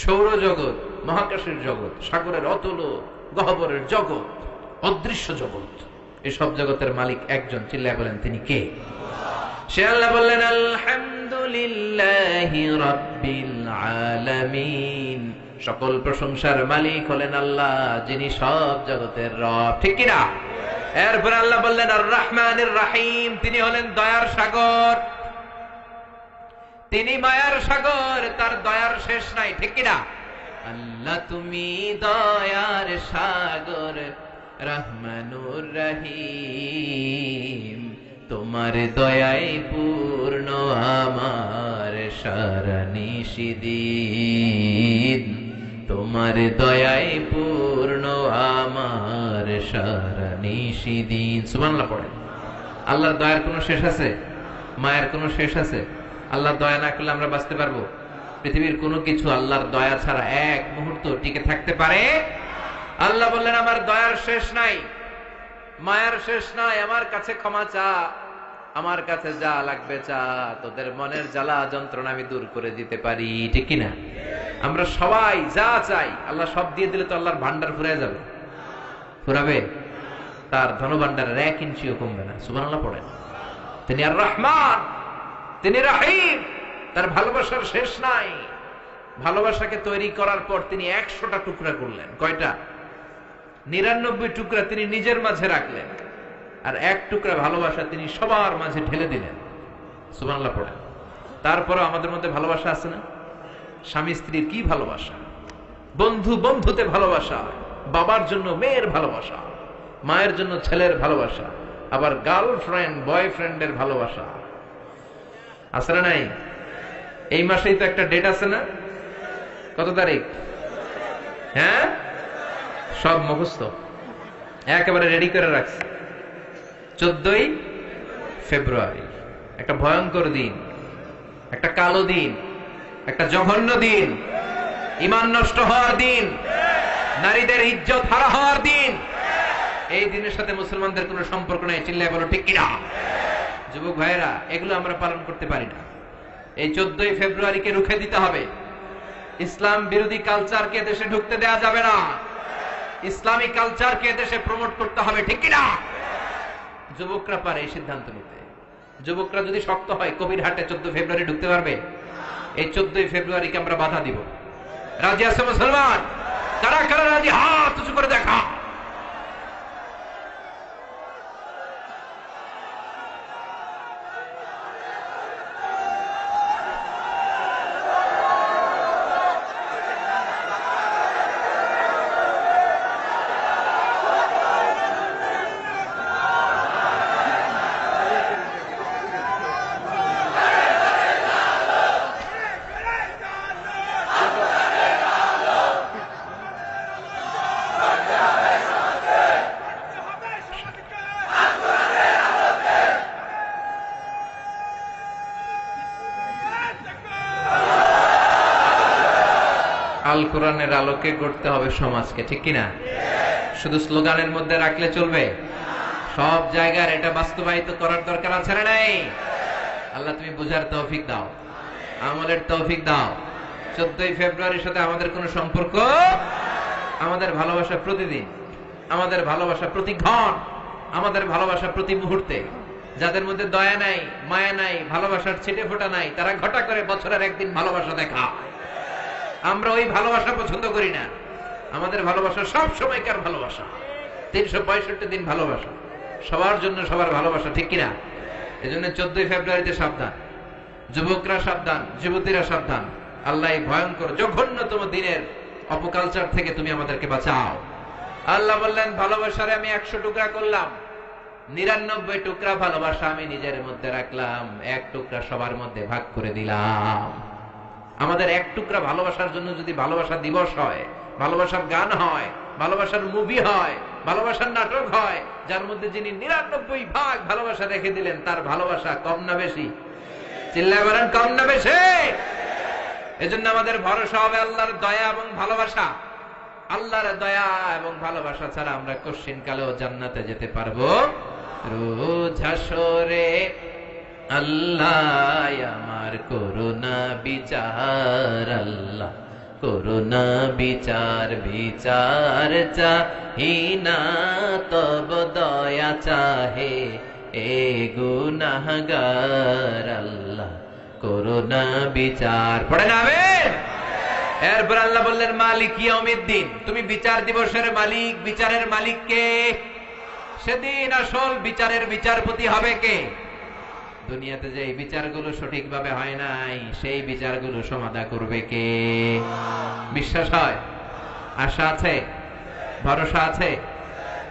সৌর জগৎ, মহাকাশের জগৎ, সাগরের অতল গহ্বরের জগৎ, অদৃশ্য জগৎ। এসব জগতের মালিক একজন। চিল্লায় বলেন তিনি কে? সে আল্লাহ বললেন আলহামদুলিল্লাহি রাব্বিল আলামিন। সকল প্রশংসার মালিক হলেন আল্লাহ, যিনি সব জগতের রব। ঠিক কিনা? এরপর আল্লাহ বললেন আর রহমানির রহিম। তিনি হলেন দয়ার সাগর, তিনি মায়ার সাগর, তার দয়ার শেষ নাই। ঠিক কিনা? আল্লাহ তুমি দয়ার সাগর, রহমানুর রহিম। তোমার দয়ায় পূর্ণ আমার সারা নিশিদিন। তোমার দয়ায় পূর্ণ আমার সারা নিশিদিন। সুবহানাল্লাহ পড়েন। আল্লাহর দয়ার কোনো শেষ আছে? মায়ের কোনো শেষ আছে? আল্লাহর দয়া না করলে আমরা বাঁচতে পারবো? পৃথিবীর কোনো কিছু আল্লাহর দয়া ছাড়া এক মুহূর্ত টিকে থাকতে পারে? আল্লাহ বললেন আমার দয়ার শেষ নাই, মায়ার শেষ নাই। আমার কাছে ক্ষমা চা, আমার কাছে যা লাগবে চা, তোদের মনের জ্বালা যন্ত্রণা আমি দূর করে দিতে পারি। ঠিক কিনা? আমরা সবাই যা চাই আল্লাহ সব দিয়ে দিলে তো আল্লাহর ভান্ডার ফুরায় যাবে। ফুরাবে? তার ধনভান্ডারের 1 ইঞ্চিও কমবে না। সুবহানাল্লাহ পড়েন। তিনি আর রহমান, তিনি রহিম। তার ভালোবাসার শেষ নাই। ভালোবাসাকে তৈরি করার পর তিনি 100টা টুকরা করলেন। কয়টা? 99 টুকরা তিনি নিজের মাঝে রাখলেন, আর 1 টুকরা ভালোবাসা তিনি সবার মাঝে ঢেলে দিলেন। সুবহানাল্লাহ পড়েন। তারপরে আমাদের মধ্যে ভালোবাসা আছে না? স্বামী স্ত্রীর কি ভালোবাসা, বন্ধু বন্ধুতে ভালোবাসা, বাবার জন্য মেয়ের ভালোবাসা, মায়ের জন্য ছেলের ভালোবাসা, আবার গার্লফ্রেন্ড বয়ফ্রেন্ডের ভালোবাসা আছে না নাই? এই মাসেই তো একটা ডেট আছে না? কত তারিখ? হ্যাঁ, সব মুখস্থ, একেবারে রেডি করে রাখছে। 14ই ফেব্রুয়ারি। একটা ভয়ঙ্কর দিন, একটা কালো দিন, একটা জঘন্য দিন, ঈমান নষ্ট হওয়ার দিন, নারীদের ইজ্জত হারা হওয়ার দিন। এই দিনের সাথে মুসলমানদের কোনো সম্পর্ক নেই। চিল্লায় বলো ঠিক কিনা? যুবক ভাইয়েরা, এগুলো আমরা পালন করতে পারি না। এই 14ই ফেব্রুয়ারিকে রুখে দিতে হবে। ইসলাম বিরোধী কালচারকে দেশে ঢুকতে দেওয়া যাবে না। ইসলামী কালচারকে দেশে প্রমোট করতে হবে। ঠিক কিনা? যুবকরা পারে এই সিদ্ধান্ত নিতে। যুবকরা যদি শক্ত হয়, কবিরহাটে 14 ফেব্রুয়ারি ঢুকতে পারবে। এই 14ই ফেব্রুয়ারিকে আমরা বাধা দিব। রাজি আছে মুসলমান? কারা কারা রাজি? হাত উঁচু করে দেখা। আল কোরআনের আলোকে গড়তে হবে সমাজকে। ঠিক কিনা? শুধু স্লোগানের মধ্যে রাখলে চলবে? সব জায়গার এটা বাস্তবায়িত করার দরকার আছে না নাই? আল্লাহ তুমি বুঝার তৌফিক দাও, আমলের তৌফিক দাও। 14ই ফেব্রুয়ারির সাথে আমাদের কোনো সম্পর্ক? আমাদের ভালোবাসা প্রতিদিন, আমাদের ভালোবাসা প্রতি ক্ষণ, আমাদের ভালোবাসা প্রতি মুহূর্তে। যাদের মধ্যে দয়া নাই, মায়া নাই, ভালোবাসার ছিটে ফোঁটা নাই, তারা ঘটা করে বছরের একদিন ভালোবাসা দেখা। আমরা ওই ভালোবাসা পছন্দ করি না। আমাদের ভালোবাসা সব সময়কার ভালোবাসা, 365 দিন ভালোবাসা, সবার জন্য সবার ভালোবাসা, ঠিক কিনা? এজন্য 14 ফেব্রুয়ারিতে সাবধান, যুবকরা সাবধান, যুবতীরা সাবধান। আল্লাহ এই ভয়ঙ্কর জঘন্যতম দিনের অপকালচার থেকে তুমি আমাদেরকে বাঁচাও। আল্লাহ বললেন, ভালোবাসারে আমি 100 টুকরা করলাম, 99 টুকরা ভালোবাসা আমি নিজের মধ্যে রাখলাম, 1 টুকরা সবার মধ্যে ভাগ করে দিলাম। আমাদের 1 টুকরা ভালোবাসার জন্য যদি ভালোবাসা দিবস হয়, ভালোবাসার গান হয়, ভালোবাসার মুভি হয়, ভালোবাসার নাটক হয়, যার মধ্যে যিনি 99 ভাগ ভালোবাসা রেখে দিলেন, তার ভালোবাসা কম না বেশি? চিল্লায় বলেন, কম না বেশি? এজন্য আমাদের ভরসা হবে আল্লাহর দয়া এবং ভালোবাসা। আল্লাহর দয়া এবং ভালোবাসা ছাড়া আমরা কোশ্চিন কালেও জান্নাতে যেতে পারবো? রোজ হাসরে আল্লাহ আমার করুণা বিচার, আল্লাহ করুণা বিচার, বিচার চাহিনা তব দয়া চাহে এ গুনাহগার, আল্লাহ করুণা বিচার। পড়ে না আমিন? এরপর আল্লাহ বললেন, মালিক ইয়াউমিদ্দিন, তুমি বিচার দিবসের মালিক। বিচারের মালিক কে? সেদিন আসল বিচারের বিচারপতি হবে কে? দুনিয়াতে যে এই বিচারগুলো সঠিকভাবে হয় নাই, সেই বিচারগুলো সমাধা করবে কে? বিশ্বাস হয়? আশা আছে? ভরসা আছে?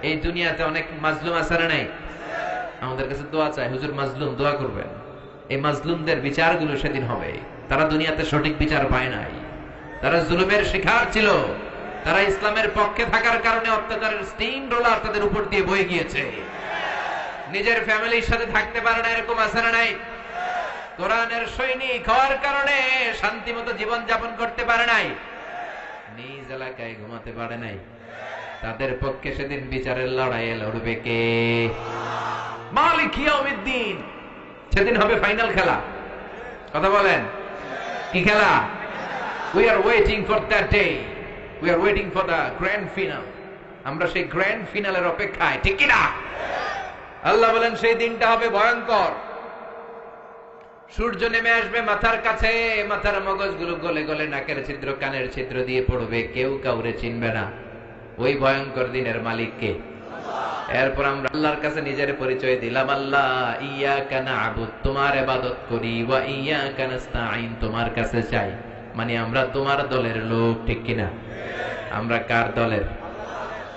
এই দুনিয়াতে অনেক মাজলুম আছে না নাই? আমাদের কাছে দোয়া চাই, হুজুর মাজলুম দোয়া করবেন। এই মাজলুমদের বিচারগুলো সেদিন হবে। তারা দুনিয়াতে সঠিক বিচার পায় নাই, তারা জুলুমের শিকার ছিল, তারা ইসলামের পক্ষে থাকার কারণে অত্যাচারের স্টিম রোলার তাদের উপর দিয়ে বয়ে গিয়েছে। নিজের ফ্যামিলির সাথে থাকতে পারে না, এরকম আছে না নাই? কোরআনের সৈনিক হওয়ার কারণে শান্তি মতো জীবন যাপন করতে পারে নাই, নিজ এলাকায় ঘুমাতে পারে নাই। তাদের পক্ষে সেদিন বিচারের লড়াইয়ে লড়বে কে? মালিক ইয়াউমিদ্দিন। সেদিন হবে ফাইনাল খেলা। কথা বলেন, কি খেলা? We are waiting for that day. We are waiting for the grand final. আমরা সেই গ্র্যান্ড ফিনালের অপেক্ষায়, ঠিক কি না? আল্লাহ বলেন, সেই দিনটা হবে ভয়ঙ্কর। সূর্য নেমে আসবে মাথার কাছে, মাথার মগজগুলো গলে গলে নাকের ছিদ্র, কানের ছিদ্র দিয়ে পড়বে, কেউ কাউরে চিনবে না। ওই ভয়ঙ্কর দিনের মালিক কে? এরপর আমরা আল্লাহর কাছে নিজের পরিচয় দিলাম, আল্লাহ ইয়াকা না'বুদ, তোমার ইবাদত করি, ওয়া ইয়াকা নাস্তাঈন, তোমার কাছে চাই। মানে আমরা তোমার দলের লোক, ঠিক কিনা? আমরা কার দলের?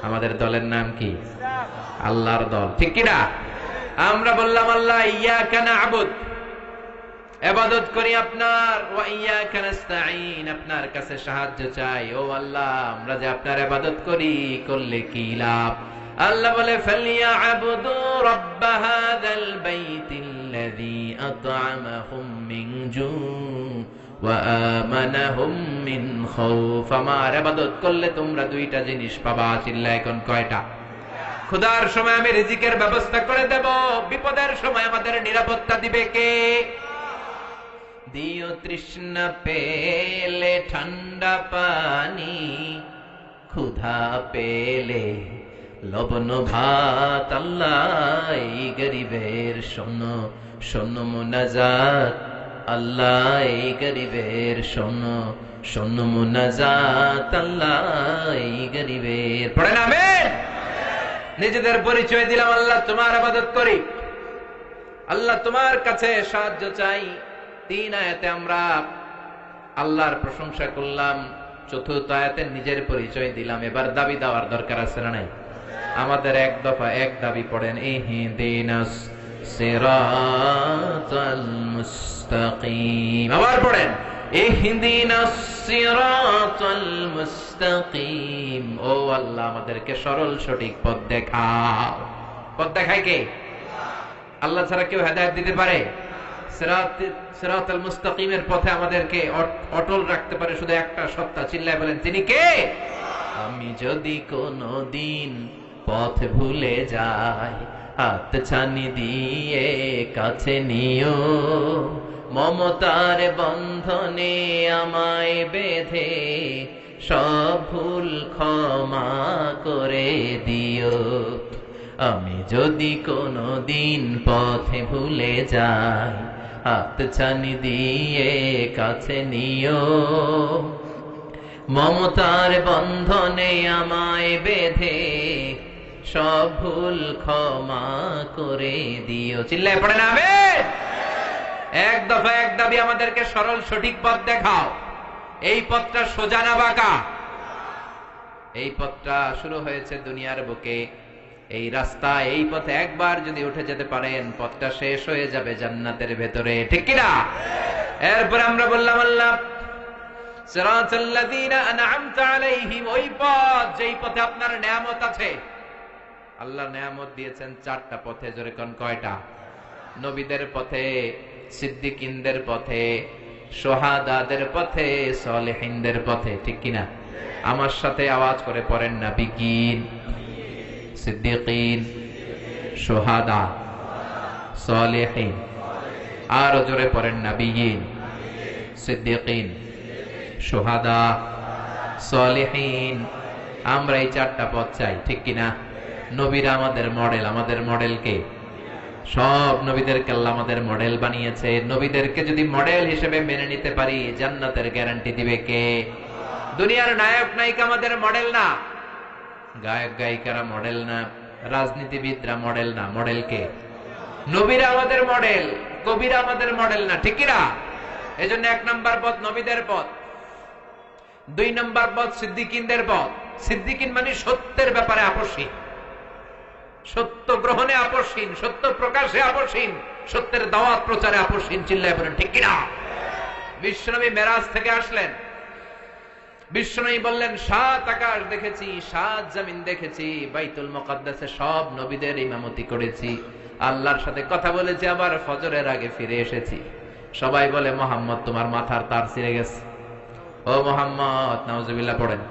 আমাদের দলের নাম কি? আল্লাহর দল, ঠিক কিনা? আমরা বললাম, আল্লাহ ইয়াকা না'বুদ, ইবাদত করি আপনার, ওয়া ইয়াকা নাস্তাঈন, আপনার কাছে সাহায্য চাই। ও আল্লাহ, আমরা যে আপনার ইবাদত করি, করলে কি লাভ? আল্লাহ বলে, ফালিয়া'বুদু রাব্ব হাযাল বাইতিল্লাযী আত'আমাহুম মিন জু' ওয়া আমানাহুম মিন খাউফ। আমার ইবাদত করলে তোমরা দুইটা জিনিস পাবা। চিল্লায় এখন কয়টা? ক্ষুধার সময় আমি রিজিকের ব্যবস্থা করে দেব, বিপদের সময় আমাদের নিরাপত্তা দিবে কে? দিও তৃষ্ণা পেলে ঠান্ডা পানি, ক্ষুধা পেলে লবণ ভাত। আল্লাহ এই গরিবের শোনো শোনো মুনাজাত, আল্লাহ এই গরিবের শোনো শোনো মুনাজাত, আল্লাহ এই গরিবের। পড়েন আমিন? নিজেদের পরিচয় দিলাম, আল্লাহ তোমার ইবাদত করি, আল্লাহ তোমার কাছে সাহায্য চাই। 3 আয়াতে আমরা আল্লাহর প্রশংসা করলাম, 4র্থ আয়াতে নিজের পরিচয় দিলাম। এবার দাবি দেওয়ার দরকার আছে না নাই? আমাদের এক দফা এক দাবি পড়েন, ইহদিনাস সিরাতাল মুস্তাকিম। আবার পড়েন, ইহদিনাস সিরাতাল মুস্তাকিম। ও আল্লাহ, আমাদেরকে সরল সঠিক পথ দেখাও। পথ দেখায় কে? আল্লাহ ছাড়া কেউ হেদায়েত দিতে পারে? সিরাতাল মুস্তাকিমের পথে আমাদেরকে অটল রাখতে পারে শুধু একটা সত্তা। চিল্লায় বলেন, তিনি কে? আমি যদি কোনদিন পথ ভুলে যাই, হাত ছানি দিয়ে কাছে নিও, মমতার বন্ধনে আমায় বেঁধে সব ভুল ক্ষমা করে দিও। আমি যদি কোনো দিন পথে ভুলে যাই, হাতছানি দিয়ে কাছে নিও, মমতার বন্ধনে আমায় বেঁধে সব ভুল ক্ষমা করে দিও। চিল্লায় পড়ে না আমিন। এক দফা এক দাবি, আমাদেরকে সরল সঠিক পথ দেখাও। এই পথটা সোজা না বাঁকা? এই পথটা শুরু হয়েছে দুনিয়ার বুকে, এই রাস্তা, এই পথে একবার যদি উঠে যেতে পারেন, পথটা শেষ হয়ে যাবে জান্নাতের ভেতরে, ঠিক কিনা? এরপর আমরা বললাম আল্লাহ সিরাতাল্লাযীনা আন'আমতা আলাইহিম, ওই পথ যেই পথে আপনার নিয়ামত আছে। আল্লাহ নিয়ামত দিয়েছেন চারটা পথে, জোরে কোন কয়টা? নবীদের পথে, সিদ্দিকিনদের পথে, শুহাদাদের পথে, সালেহিনদের পথে, ঠিক কিনা? আমার সাথে আওয়াজ করে পড়েন, নবিয়্যিন, সিদ্দিকিন, শুহাদা, সালেহিন। আর জোরে পড়েন, নবিয়্যিন, সিদ্দিকিন, শুহাদা, সালেহিন। আমরা এই চারটা পথ চাই, ঠিক কিনা? নবীরা আমাদের মডেল, আমাদের মডেল কে? সব নবীদেরকে আল্লাহ আমাদের মডেল বানিয়েছে। নবীদেরকে যদি মডেল হিসেবে মেনে নিতে পারি, জান্নাতের গ্যারান্টি দিবে কে? দুনিয়ার নায়ক নায়িকা আমাদের মডেল না, গায়ক গায়িকারা মডেল না, রাজনীতিবিদরা মডেল না, মডেল কে? নবীরা আমাদের মডেল, কবিরা আমাদের মডেল না, ঠিক কিনা? এজন্য 1 নম্বর পথ নবীদের পথ, 2 নম্বর পথ সিদ্দিকিনদের পথ। সিদ্দিকিন মানে সত্যের ব্যাপারে আপসহীন, সত্য গ্রহণে আপসহীন, সত্য প্রকাশে আপসহীন, সত্যের দাওয়াত প্রচারে আপসহীন। চিল্লায় বলেন ঠিক কিনা? বিশ্বনবী মেরাজ থেকে আসলেন, বিশ্বনবী বললেন 7 আকাশ দেখেছি, 7 জমিন দেখেছি, বাইতুল মুকাদ্দাসে সব নবীদের ইমামতি করেছি, আল্লাহর সাথে কথা বলেছি, আবার ফজরের আগে ফিরে এসেছি। সবাই বলে মুহাম্মদ তোমার মাথার তার ছিঁড়ে গেছে। ও মুহাম্মদ, নাউজুবিল্লাহ পড়েন।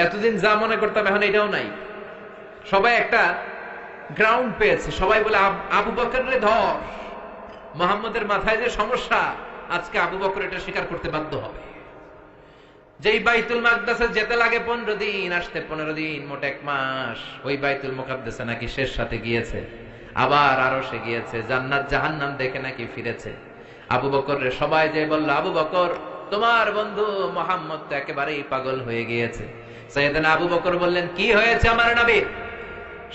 এতদিন যা মনে করতাম এখন এটাও নাই। সবাই একটা গ্রাউন্ড পেয়েছে, সবাই বলে আবু বকরের ধর, মুহাম্মদের মাথায় যে সমস্যা, আজকে আবু বকর এটা স্বীকার করতে বাধ্য হবে। যেই বাইতুল মুকাদ্দাসে যেতে লাগে 15 দিন, আসতে 15 দিন, মোট 1 মাস। ওই বাইতুল মুকাদ্দাসে নাকি শেষ সাথে গিয়েছে, আবার আরশে গিয়েছে, জান্নাত জাহান্নাম দেখে নাকি ফিরেছে। আবু বকরে সবাই যে বলল, আবু বকর তোমার বন্ধু মুহাম্মদ তো একেবারেই পাগল হয়ে গিয়েছে। সাইয়েদনা আবু বকর বললেন, কি হয়েছে আমার নবীর?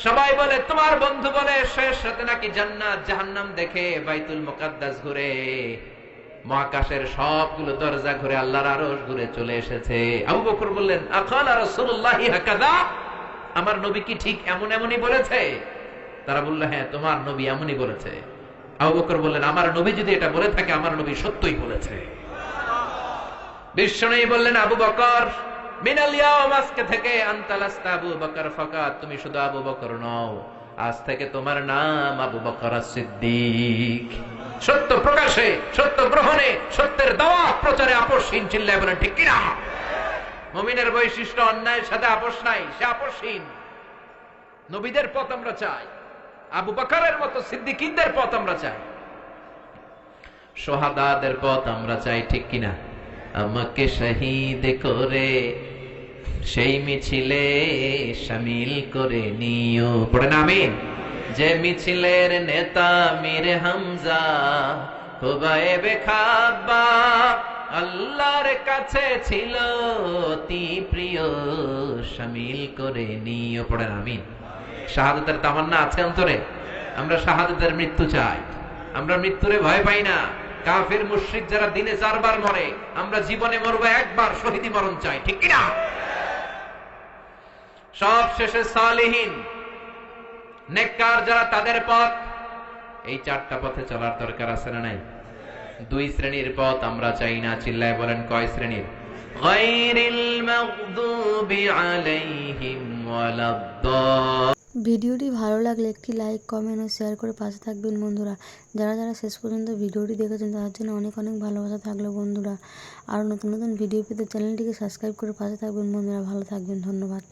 সবাই বলে তোমার বন্ধু বলে শেষ রাতে নাকি জান্নাত জাহান্নাম দেখে বাইতুল মুকাদ্দাস ঘুরে, মহাকাশের সবগুলো দরজা ঘুরে, আল্লাহর আরশ ঘুরে চলে এসেছে। আবু বকর বললেন, আকালা রাসূলুল্লাহি হাকাযা, আমার নবী কি ঠিক এমন এমনই বলেছে? তারা বলল, হ্যাঁ তোমার নবী এমনই বলেছে। আবু বকর বললেন, আমার নবী যদি এটা বলে থাকে, আমার নবী সত্যই বলেছে। বিশ্বনবী বললেন, আবু বকর মিনাল ইয়াউম, আজকে থেকে আনতা লাস্তা আবু বকর ফাকাত, তুমি শুধু আবু বকর নও, আজ থেকে তোমার নাম আবু বকর as-সিদ্দিক। সত্য প্রকাশে, সত্য গ্রহণে, সত্যের দাওয়াত প্রচারে আপসহীন। চিল্লায় বলেন ঠিক কিনা? মুমিনের বৈশিষ্ট্য অন্যায়ের সাথে আপোষ নাই, সে আপসহীন। নবীদের পথ আমরা চাই, আবু বকরের মতো সিদ্দিকীদের পথ আমরা চাই, শুহাদাদের পথ আমরা চাই, ঠিক কিনা? আমাকে শহীদ করে সেই মিছিলে শামিল করে নিও, পড়েন আমিন। যে মিছিলের নেতা মীর হামজা, হুবাইবে খাব্বাব, আল্লাহর কাছে ছিল অতি প্রিয়, শামিল করে নিও, পড়েন আমিন। শাহাদাতের তামান্না আছে অন্তরে? আমরা শাহাদাতের মৃত্যু চাই, আমরা মৃত্যুরে ভয় পাই না। কাফির মুশরিক যারা দিনে 4 বার মরে, আমরা জীবনে মরবো একবার, শহীদি মরণ চাই, ঠিক কিনা? সব শেষে সালেহীন নেককার যারা, তাদের পথ। এই 4টা পথে চলার দরকার আছে না নাই? 2 শ্রেণীর পথ আমরা চাই না। চিল্লায় বলেন কয় শ্রেণীর? গায়রিল মাগদুবি আলাইহিম ওয়ালাদ। ভিডিওটি ভালো লাগলে একটি লাইক, কমেন্ট ও শেয়ার করে পাশে থাকবেন বন্ধুরা। যারা যারা শেষ পর্যন্ত ভিডিওটি দেখেছেন তাদের জন্য অনেক অনেক ভালোবাসা থাকলো বন্ধুরা। আর নতুন নতুন ভিডিও পেতে চ্যানেলটিকে সাবস্ক্রাইব করে পাশে থাকবেন বন্ধুরা। ভালো থাকবেন, ধন্যবাদ।